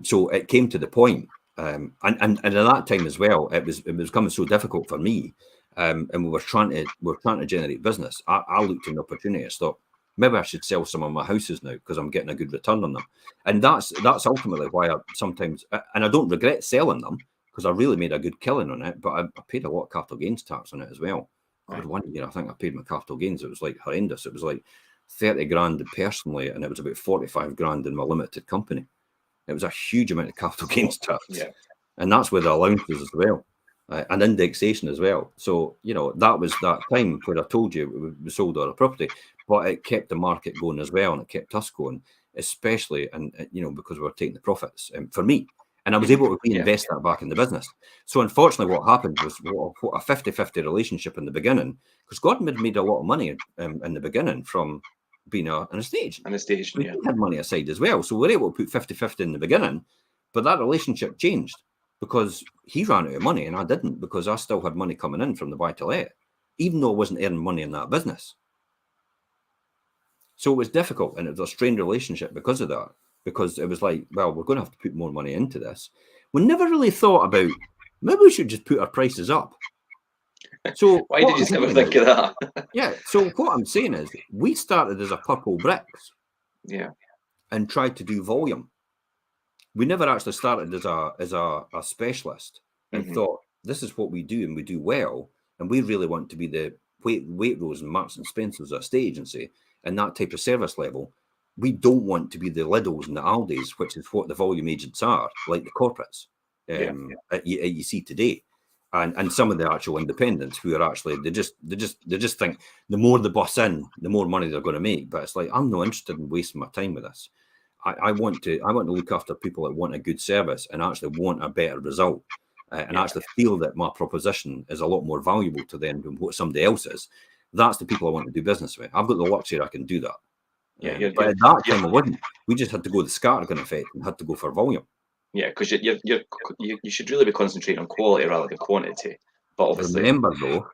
So it came to the point, and at that time as well, it was becoming so difficult for me, and we were trying to generate business. I looked at an opportunity. I thought, maybe I should sell some of my houses now because I'm getting a good return on them. And that's ultimately why I sometimes, and I don't regret selling them because I really made a good killing on it, but I paid a lot of capital gains tax on it as well. God, one year I think I paid my capital gains. It was like horrendous. It was like 30 grand personally, and it was about 45 grand in my limited company. It was a huge amount of capital gains tax. Yeah. And that's with the allowances as well. And indexation as well. So, that was that time where I told you we sold our property, but it kept the market going as well, and it kept us going, especially, and because we were taking the profits for me. And I was able to reinvest that back in the business. So unfortunately, what happened was a 50-50 relationship in the beginning, because Gordon had made a lot of money in the beginning from being an estate agent. An estate agent, He had money aside as well. So we were able to put 50-50 in the beginning, but that relationship changed because he ran out of money and I didn't, because I still had money coming in from the buy-to-let, even though I wasn't earning money in that business. So it was difficult, and it was a strained relationship because of that, because it was like, well, we're going to have to put more money into this. We never really thought about, maybe we should just put our prices up. So why did you never think of that? Yeah. So what I'm saying is, we started as a purple bricks. Yeah. And tried to do volume. We never actually started as a specialist and thought, this is what we do and we do well, and we really want to be the Waitrose and Marks and Spencer's estate agency and that type of service level. We don't want to be the Lidls and the Aldis, which is what the volume agents are, like the corporates you see today, and some of the actual independents who are actually they just think the more the bus in, the more money they're going to make. But it's like, I'm not interested in wasting my time with this. I want to look after people that want a good service and actually want a better result, and actually feel that my proposition is a lot more valuable to them than what somebody else is. That's the people I want to do business with. I've got the luxury I can do that. But at that time I wouldn't. We just had to go the scattergun effect and had to go for volume. Yeah, because you should really be concentrating on quality rather than quantity. But obviously, remember though,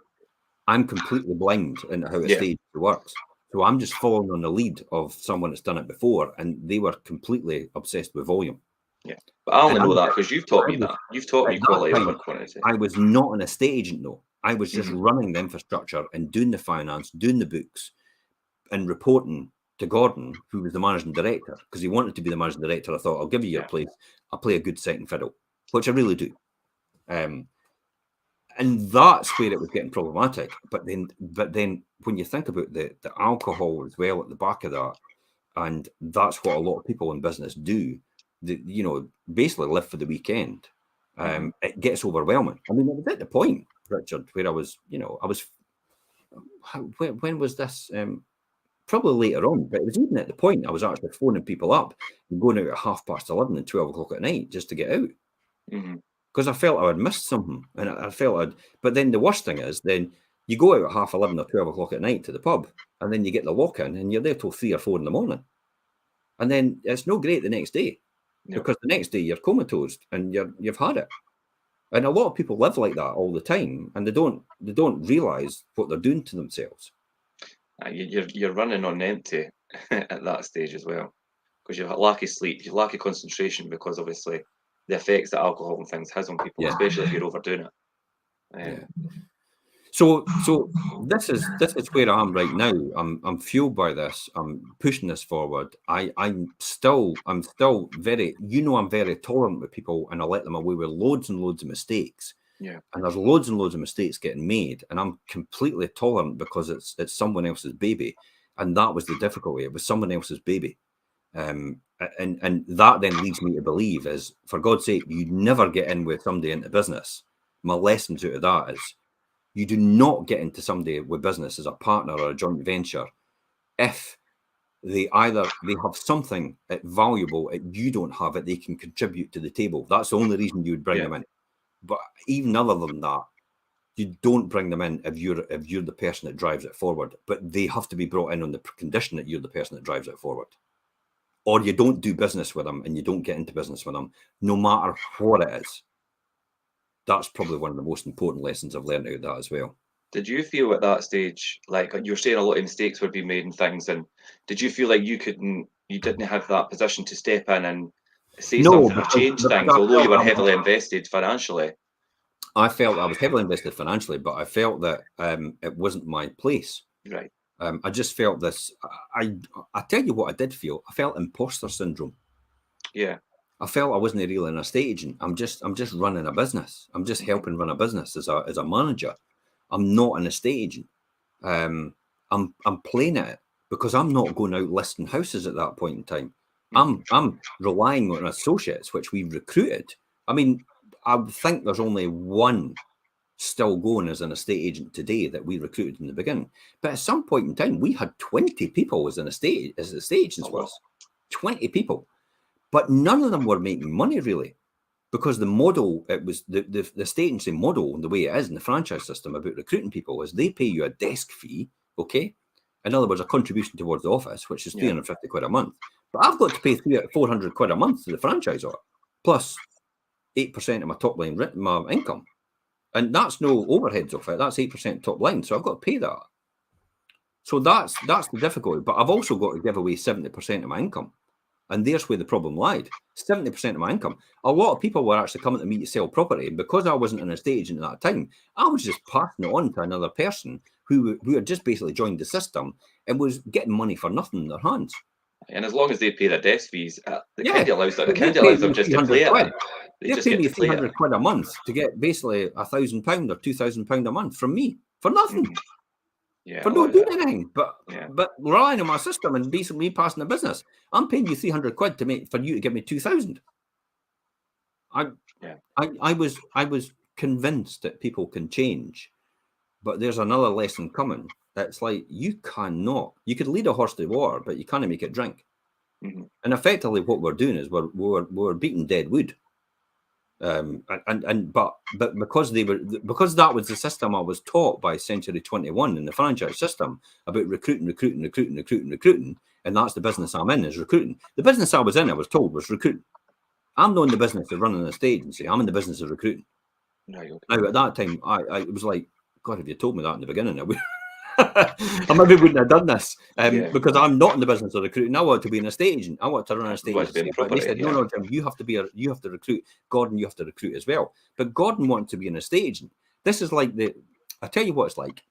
I'm completely blind into how a stage works. So I'm just following on the lead of someone that's done it before, and they were completely obsessed with volume. Yeah, but I only know that because you've taught me that. You've taught me quality over quantity. I was not an estate agent though. I was just running the infrastructure and doing the finance, doing the books, and reporting to Gordon, who was the managing director, because he wanted to be the managing director. I thought, I'll give you your place. I'll play a good second fiddle, which I really do. And that's where it was getting problematic. But then when you think about the alcohol as well at the back of that, and that's what a lot of people in business do, basically live for the weekend. It gets overwhelming. I mean, it was at the point, Richard, where I was, when was this? Probably later on, but it was even at the point I was actually phoning people up and going out at 11:30 and 12 o'clock at night just to get out. Because I felt I had missed something, and I felt but then the worst thing is, then you go out at 11:30 or 12 o'clock at night to the pub, and then you get the walk-in, and you're there till 3 or 4 in the morning. And then it's no great the next day, because the next day you're comatose and you've had it. And a lot of people live like that all the time, and they don't realise what they're doing to themselves. You're running on empty at that stage as well, because you have lack of sleep, you lack of concentration, because obviously the effects that alcohol and things has on people, especially if you're overdoing it. So this is where I am right now. I'm fueled by this. I'm pushing this forward. I'm still very, I'm very tolerant with people, and I let them away with loads and loads of mistakes. And there's loads and loads of mistakes getting made, and I'm completely tolerant because it's someone else's baby, and that was the difficulty. It was someone else's baby, and that then leads me to believe is, for God's sake, you never get in with somebody into business. My lessons out of that is, you do not get into somebody with business as a partner or a joint venture if they have something valuable that you don't have that they can contribute to the table. That's the only reason you would bring them in. But even other than that, you don't bring them in if you're the person that drives it forward. But they have to be brought in on the condition that you're the person that drives it forward. Or you don't do business with them, and you don't get into business with them, no matter what it is. That's probably one of the most important lessons I've learned out of that as well. Did you feel at that stage, like you were saying, a lot of mistakes were being made and things, and did you feel like you didn't have that position to step in and say something or change things, although you were heavily invested financially? I felt I was heavily invested financially, but I felt that it wasn't my place. Right. I just felt this. I tell you what I did feel. I felt imposter syndrome. Yeah. I felt I wasn't really an estate agent. I'm just running a business. I'm just helping run a business as a manager. I'm not an estate agent. I'm playing at it because I'm not going out listing houses at that point in time. I'm relying on associates, which we recruited. I mean, I think there's only one still going as an estate agent today that we recruited in the beginning. But at some point in time, we had 20 people as estate agents was 20 people. But none of them were making money really, because the model, it was the estate agency model, the way it is in the franchise system about recruiting people, is they pay you a desk fee, okay? In other words, a contribution towards the office, which is 350 quid a month. But I've got to pay 400 quid a month to the franchisor, plus 8% of my top line, my income. And that's no overheads of it. That's 8% top line. So I've got to pay that. So that's the difficulty. But I've also got to give away 70% of my income. And there's where the problem lied. 70% of my income. A lot of people were actually coming to me to sell property. And because I wasn't an estate agent at that time, I was just passing it on to another person who had just basically joined the system and was getting money for nothing in their hands. And as long as they pay their desk fees, the county allows them just to play it. They pay me 300 quid a month to get basically £1,000 or £2,000 a month from me for nothing. For not doing anything, but relying on my system and basically me passing the business. I'm paying you 300 quid for you to give me 2,000. I was convinced that people can change, but there's another lesson coming. That's like, you could lead a horse to water, but you can't make it drink. And effectively what we're doing is we're beating dead wood. But because that was the system I was taught by Century 21 in the franchise system about recruiting, and that's the business I'm in, is recruiting. The business I was in, I was told, was recruiting. I'm not in the business of running an estate agency. I'm in the business of recruiting. Now at that time, I was like, God, if you told me that in the beginning, I maybe wouldn't have done this because I'm not in the business of recruiting. I want to be an estate agent. I want to run an estate agency. But they said, no, Jim, you have to recruit. Gordon, you have to recruit as well. But Gordon wanted to be an estate agent. This is like I tell you what it's like.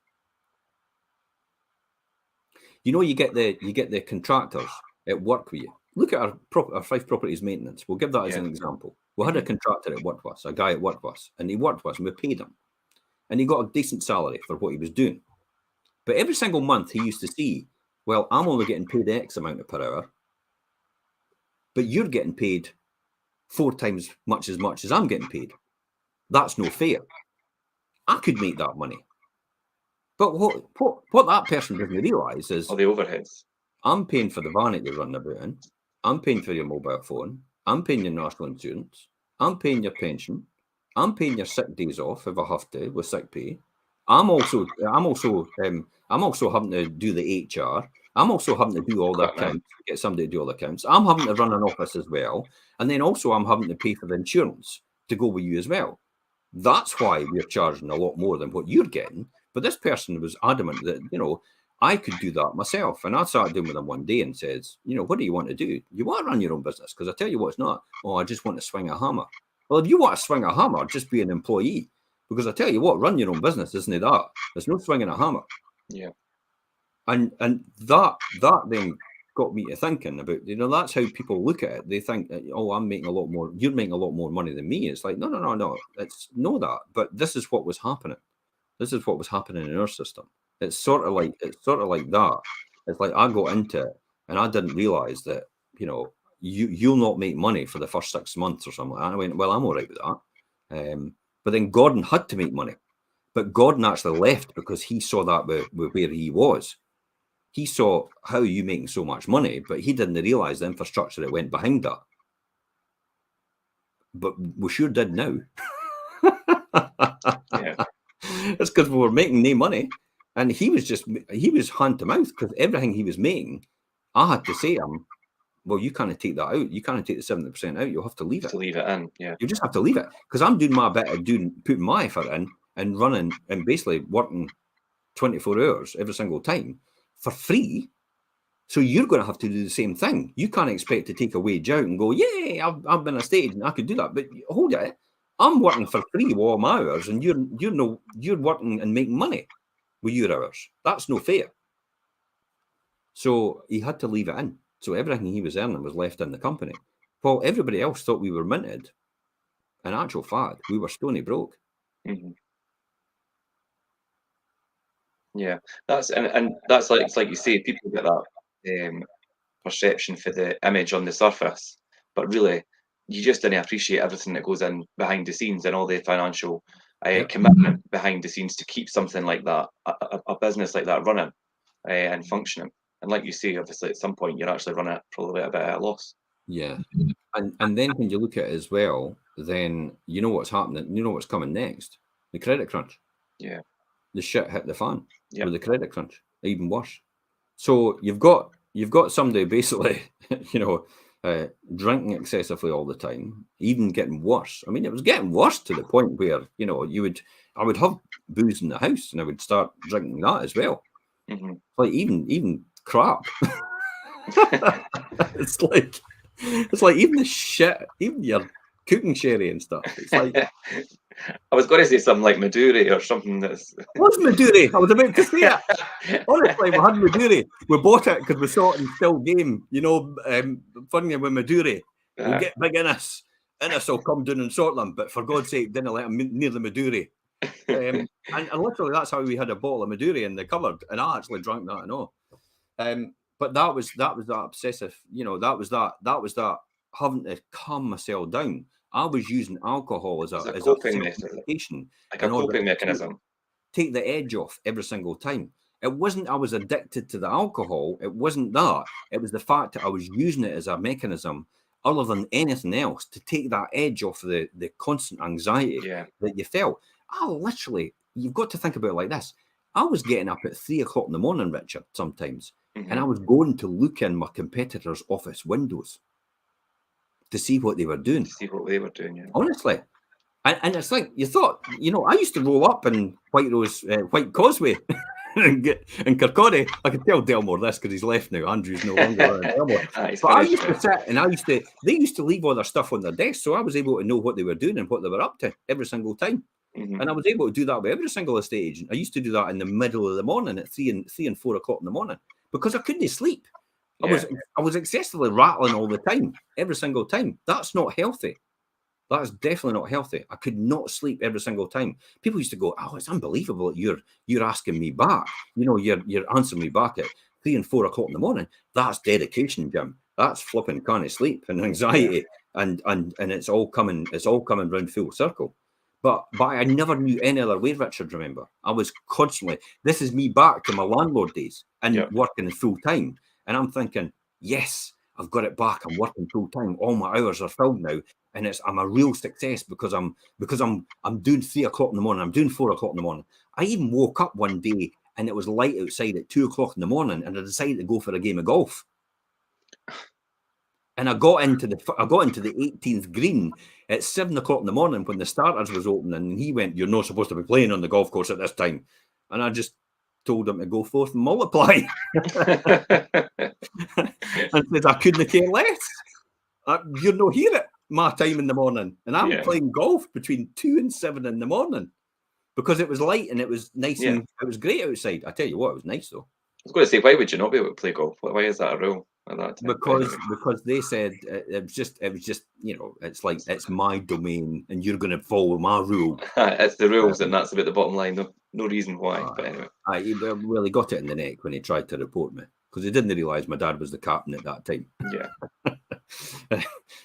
You get the contractors at work with you. Look at our Fife Properties maintenance. We'll give that as an example. We had a contractor at work with us, a guy at work with us, and he worked with us, and we paid him, and he got a decent salary for what he was doing. But every single month, he used to see, well, I'm only getting paid X amount per hour, but you're getting paid 4 times as much as I'm getting paid. That's no fair. I could make that money. But what that person doesn't realise is all the overheads. I'm paying for the van that you're running about in. I'm paying for your mobile phone. I'm paying your national insurance. I'm paying your pension. I'm paying your sick days off if I have to with sick pay. I'm also having to do the HR. I'm also having to do all the accounts, get somebody to do all the accounts. I'm having to run an office as well. And then also I'm having to pay for the insurance to go with you as well. That's why we're charging a lot more than what you're getting. But this person was adamant that, I could do that myself. And I started doing with him one day and says, what do you want to do? You want to run your own business? Because I tell you what, it's not. Oh, I just want to swing a hammer. Well, if you want to swing a hammer, just be an employee. Because I tell you what, run your own business, isn't it that? There's no swinging a hammer. Yeah. And that then got me to thinking about, that's how people look at it. They think, oh, I'm making a lot more. You're making a lot more money than me. It's like, no. It's know that. But this is what was happening. This is what was happening in our system. It's sort of like that. It's like I got into it and I didn't realize that, you'll not make money for the first 6 months or something. And I went, well, I'm all right with that. But then Gordon had to make money. But Gordon actually left because he saw that with where he was. He saw how you making so much money, but he didn't realize the infrastructure that went behind that. But we sure did now. Yeah. It's because we were making no money. And he was hand to mouth because everything he was making, I had to say to him, well, you can't take that out. You can't take the 70% out. You'll have to leave it. To leave it in, yeah. You just have to leave it because I'm doing my bit of putting my effort in and running and basically working 24 hours every single time for free. So you're going to have to do the same thing. You can't expect to take a wage out and go, yay, I've been a stage and I could do that. But hold it, I'm working for free with all my hours, and you're working and making money with your hours. That's no fair. So he had to leave it in. So everything he was earning was left in the company. While everybody else thought we were minted, in actual fact, we were stony broke. Mm-hmm. Yeah, that's like, it's like you say, people get that perception for the image on the surface, but really, you just didn't appreciate everything that goes in behind the scenes and all the financial commitment behind the scenes to keep something like that, a business like that running and functioning. And like you say, obviously, at some point, you're actually running it probably a bit at a loss. Yeah, and then when you look at it as well, then you know what's happening. You know what's coming next. The credit crunch. Yeah. The shit hit the fan with the credit crunch. Even worse. So you've got somebody basically, drinking excessively all the time, even getting worse. I mean, it was getting worse to the point where I would have booze in the house and I would start drinking that as well. Mm-hmm. Like even crap. it's like even the shit, even your cooking sherry and stuff. It's like I was going to say something like Maduri or something that's. What's Maduri? I was about to say it. Honestly, we had Maduri. We bought it because we saw it in Still Game. Funny with Maduri. We'll get big Innis. Innis will come down and sort them, but for God's sake, didn't let him near the Maduri. And literally, that's how we had a bottle of Maduri in the cupboard, and I actually drank that and all. But that was that obsessive. That was that having to calm myself down. I was using alcohol as a coping mechanism, like a coping mechanism. Take the edge off every single time. It wasn't I was addicted to the alcohol. It wasn't that. It was the fact that I was using it as a mechanism, other than anything else, to take that edge off the constant anxiety that you felt. You've got to think about it like this. I was getting up at 3 o'clock in the morning, Richard, sometimes, and I was going to look in my competitors' office windows to see what they were doing. Honestly. And it's like, you thought, I used to roll up in White Causeway and Kirkcaldy. I could tell Delmore this because he's left now. Andrew's no longer around Delmore. But I used to sit and they used to leave all their stuff on their desk, so I was able to know what they were doing and what they were up to every single time. Mm-hmm. And I was able to do that with every single estate agent. I used to do that in the middle of the morning at 3 and 4 o'clock in the morning, because I couldn't sleep. I was excessively rattling all the time, every single time. That's not healthy. That is definitely not healthy. I could not sleep every single time. People used to go, "Oh, it's unbelievable that you're asking me back. You know, you're answering me back at 3 and 4 o'clock in the morning. That's dedication, Jim. That's flipping can't sleep and anxiety, and it's all coming round full circle." But I never knew any other way, Richard. Remember, I was constantly. This is me back to my landlord days and working full time, and I'm thinking, yes, I've got it back. I'm working full time. All my hours are filled now. And I'm a real success because I'm doing 3 o'clock in the morning. I'm doing 4 o'clock in the morning. I even woke up one day and it was light outside at 2 o'clock in the morning, and I decided to go for a game of golf. And I got into the 18th green at 7 o'clock in the morning when the starters was opening, and he went, "You're not supposed to be playing on the golf course at this time." And I just told him to go forth and multiply, and said I couldn't care less. You're not here at my time in the morning, and I'm playing golf between 2 and 7 in the morning because it was light and it was nice and it was great outside. I tell you what, it was nice though. I was going to say, why would you not be able to play golf? Why is that a rule at that time? Because they said it was just it's like it's my domain and you're going to follow my rule. It's the rules, and that's about the bottom line. No reason why, but anyway. He got it in the neck when he tried to report me because he didn't realise my dad was the captain at that time. Yeah.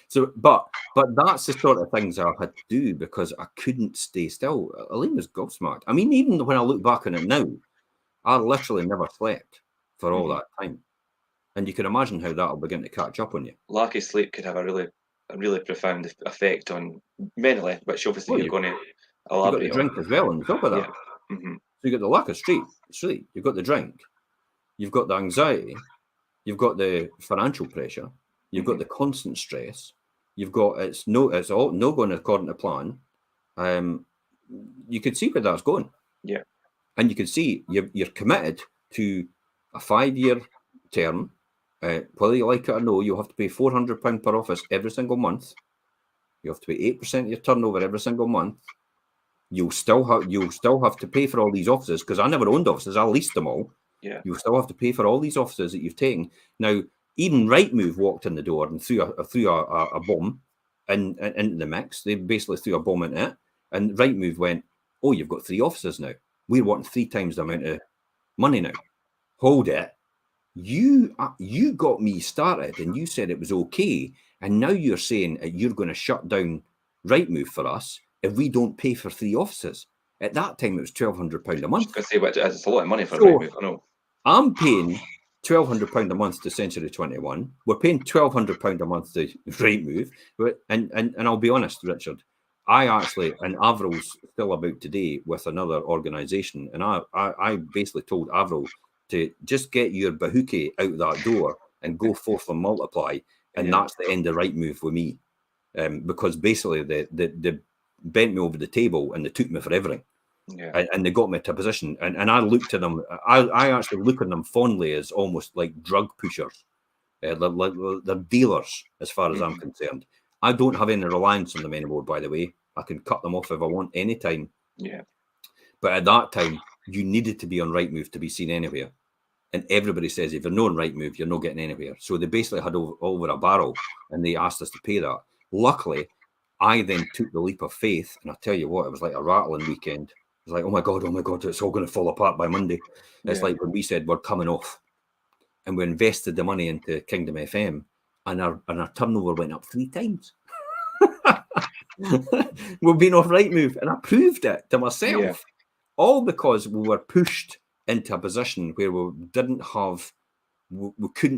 So, but that's the sort of things I had to do because I couldn't stay still. Elaine was gobsmacked. I mean, even when I look back on it now, I literally never slept for all that time, and you can imagine how that'll begin to catch up on you. Lack of sleep could have a really profound effect on mentally, which obviously you're going to elaborate. You've got the drink as well on top of that. Yeah. Mm-hmm. So you got the lack of sleep. You've got the drink. You've got the anxiety. You've got the financial pressure. You've got the constant stress. You've got it's all no going according to plan. You could see where that's going. Yeah. And you can see you're committed to a 5-year term. Whether you like it or no, you have to pay £400 per office every single month. You have to pay 8% of your turnover every single month. You'll still have to pay for all these offices because I never owned offices. I leased them all. Yeah. You still have to pay for all these offices that you've taken. Now, even Rightmove walked in the door and threw a bomb into the mix. They basically threw a bomb into it, and Rightmove went, "Oh, you've got 3 offices now. We're wanting 3 times the amount of money now." Hold it. You got me started, and you said it was okay, and now you're saying that you're going to shut down Rightmove for us if we don't pay for 3 offices. At that time, it was £1,200 a month. I was going to say, it's a lot of money for Rightmove. I know. I'm paying £1,200 a month to Century 21. We're paying £1,200 a month to Rightmove. And I'll be honest, Richard, I actually, and Avril's still about today with another organisation, and I basically told Avril to just get your bahookie out that door and go forth and multiply, and that's the end of Rightmove with me. Because basically they bent me over the table and they took me for everything. Yeah. And they got me to a position, and I looked at them. I actually look at them fondly as almost like drug pushers. They're dealers, as far as I'm concerned. I don't have any reliance on them anymore. By the way, I can cut them off if I want anytime. Yeah. But at that time, you needed to be on Rightmove to be seen anywhere, and everybody says if you're not on Rightmove, you're not getting anywhere. So they basically had over a barrel, and they asked us to pay that. Luckily, I then took the leap of faith, and I tell you what, it was like a rattling weekend. It's like, oh my God, it's all going to fall apart by Monday. It's like when we said we're coming off, and we invested the money into Kingdom FM, and our turnover went up 3 times. We've been off Rightmove, and I proved it to myself, all because we were pushed into a position where we couldn't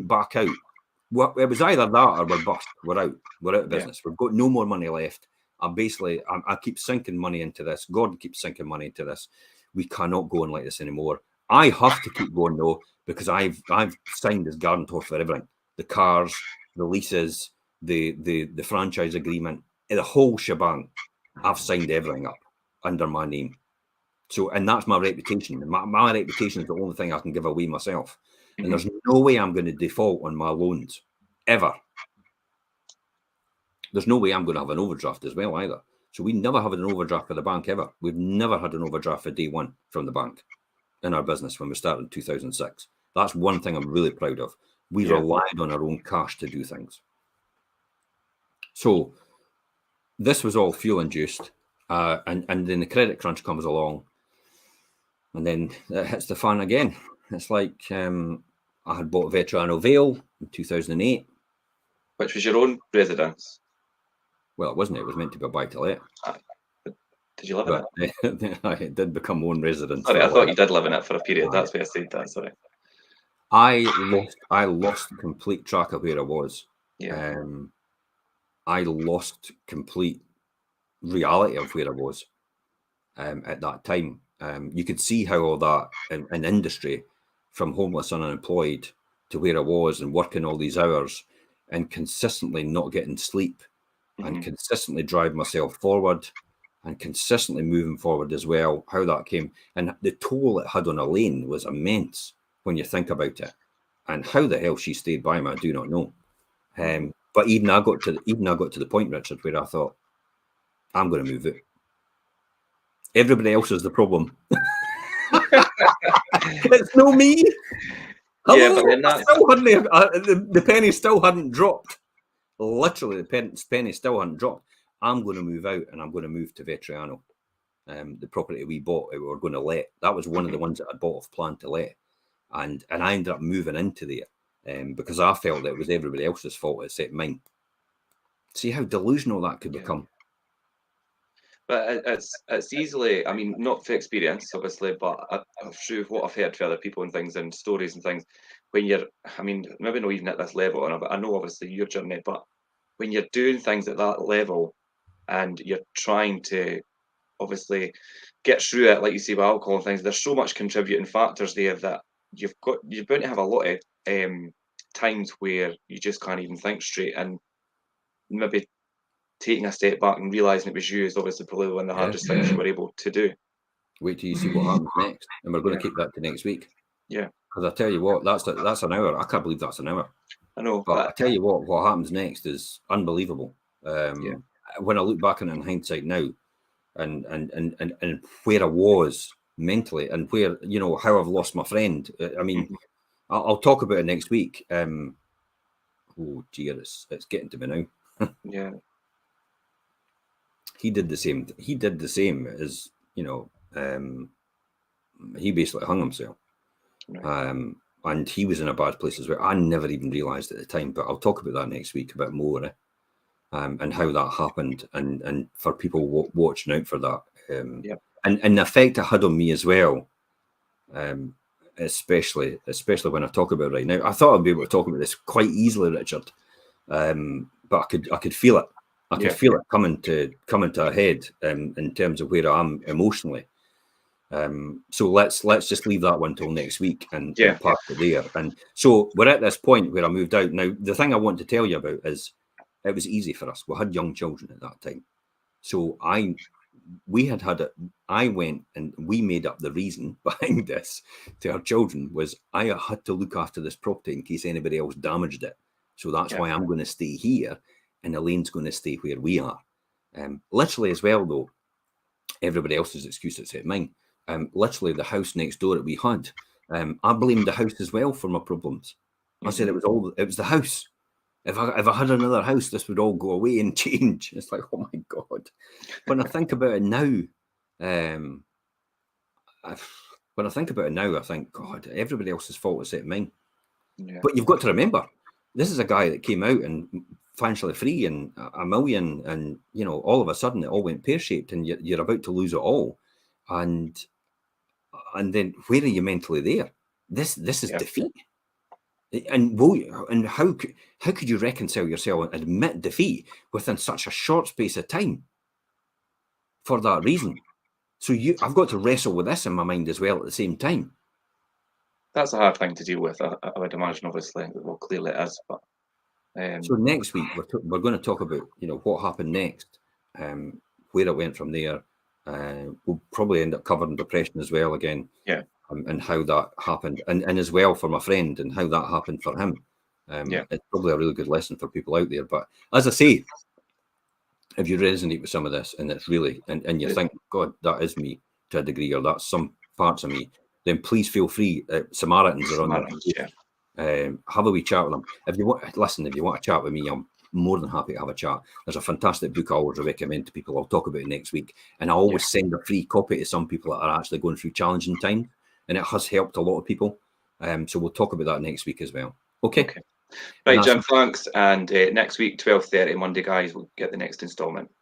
back out. It was either that or we're bust. We're out of business. We've got no more money left. I keep sinking money into this. God keeps sinking money into this. We cannot go on like this anymore. I have to keep going though, because I've signed as guarantor for everything. The cars, the leases, the franchise agreement, the whole shebang. I've signed everything up under my name. So, and that's my reputation. My reputation is the only thing I can give away myself. And there's no way I'm going to default on my loans, ever. There's no way I'm going to have an overdraft as well either. So we never had an overdraft for the bank ever. We've never had an overdraft for day one from the bank in our business when we started in 2006. That's one thing I'm really proud of. We relied on our own cash to do things. So this was all fuel induced, and then the credit crunch comes along, and then it hits the fan again. It's like I had bought Vetrano Vale in 2008. Which was your own residence? Well, it wasn't. It was meant to be a buy-to-let. Did you live in it? I did become my own residence. Sorry, I thought you did live in it for a period. That's why I said that. Sorry. I lost complete track of where I was. Yeah. I lost complete reality of where I was at that time. You could see how all that in industry, from homeless and unemployed to where I was and working all these hours and consistently not getting sleep and consistently drive myself forward and consistently moving forward as well, how that came. And the toll it had on Elaine was immense when you think about it. And how the hell she stayed by me, I do not know. But even I got to the point, Richard, where I thought, I'm going to move it. Everybody else is the problem. It's no me. Hello? Yeah, but then the penny still hadn't dropped. Literally, the penny still hadn't dropped. I'm going to move out, and I'm going to move to Vetriano. The property we bought, we were going to let. That was one of the ones that I bought off plan to let, and I ended up moving into there because I felt that it was everybody else's fault except mine. See how delusional that could become. But it's easily, I mean, not for experience, obviously, but through what I've heard from other people and things and stories and things, when you're, I mean, maybe not even at this level, and I know obviously your journey, but when you're doing things at that level and you're trying to obviously get through it, like you say with alcohol and things, there's so much contributing factors there that you're going to have a lot of times where you just can't even think straight, and maybe taking a step back and realising it was you is obviously probably one of the hardest things you were able to do. Wait till you see what happens next, and we're going to keep that to next week. Yeah. Because I tell you what, that's an hour. I can't believe that's an hour. I know. But I tell you what happens next is unbelievable. When I look back on it in hindsight now, and where I was mentally, and where, you know, how I've lost my friend. I mean, I'll talk about it next week. Oh dear, it's getting to me now. Yeah. He did the same. He did the same as, you know, he basically hung himself. Right. And he was in a bad place as well. I never even realised at the time, but I'll talk about that next week a bit more, and how that happened, and for people watching out for that, and the effect it had on me as well, especially when I talk about it right now. I thought I'd be able to talk about this quite easily, Richard, but I could feel it. I could feel it coming to a head in terms of where I am emotionally. So let's just leave that one till next week and park it there. And so we're at this point where I moved out. Now, the thing I want to tell you about is it was easy for us. We had young children at that time. So I went and we made up the reason behind this to our children was I had to look after this property in case anybody else damaged it. So that's why I'm going to stay here and Elaine's going to stay where we are. Literally as well, though, everybody else's excuse except mine. Literally the house next door that we had, I blamed the house as well for my problems. I said it was the house. If I had another house, this would all go away and change. It's like, oh my God. When I think about it now, I think, God, everybody else's fault except mine. Yeah. But you've got to remember, this is a guy that came out and financially free and $1 million, and, you know, all of a sudden it all went pear-shaped and you're about to lose it all. And then where are you mentally there? This is defeat. And how could you reconcile yourself and admit defeat within such a short space of time for that reason? So I've got to wrestle with this in my mind as well at the same time. That's a hard thing to deal with, I would imagine, obviously. Well, clearly it is. But, so next week, we're going to talk about, you know, what happened next, where it went from there. We'll probably end up covering depression as well again. Yeah. And how that happened, and as well for my friend and how that happened for him. It's probably a really good lesson for people out there. But as I say, if you resonate with some of this and it's really, and you think, God, that is me to a degree, or that's some parts of me, then please feel free. Samaritans are on Samaritans, there. Have a wee chat with them. If you want to chat with me, I'm more than happy to have a chat. There's a fantastic book I always recommend to people. I'll talk about it next week. And I always send a free copy to some people that are actually going through challenging times. And it has helped a lot of people. So we'll talk about that next week as well. Okay. Right, Jim, thanks. And next week, 12:30 Monday, guys, we'll get the next instalment.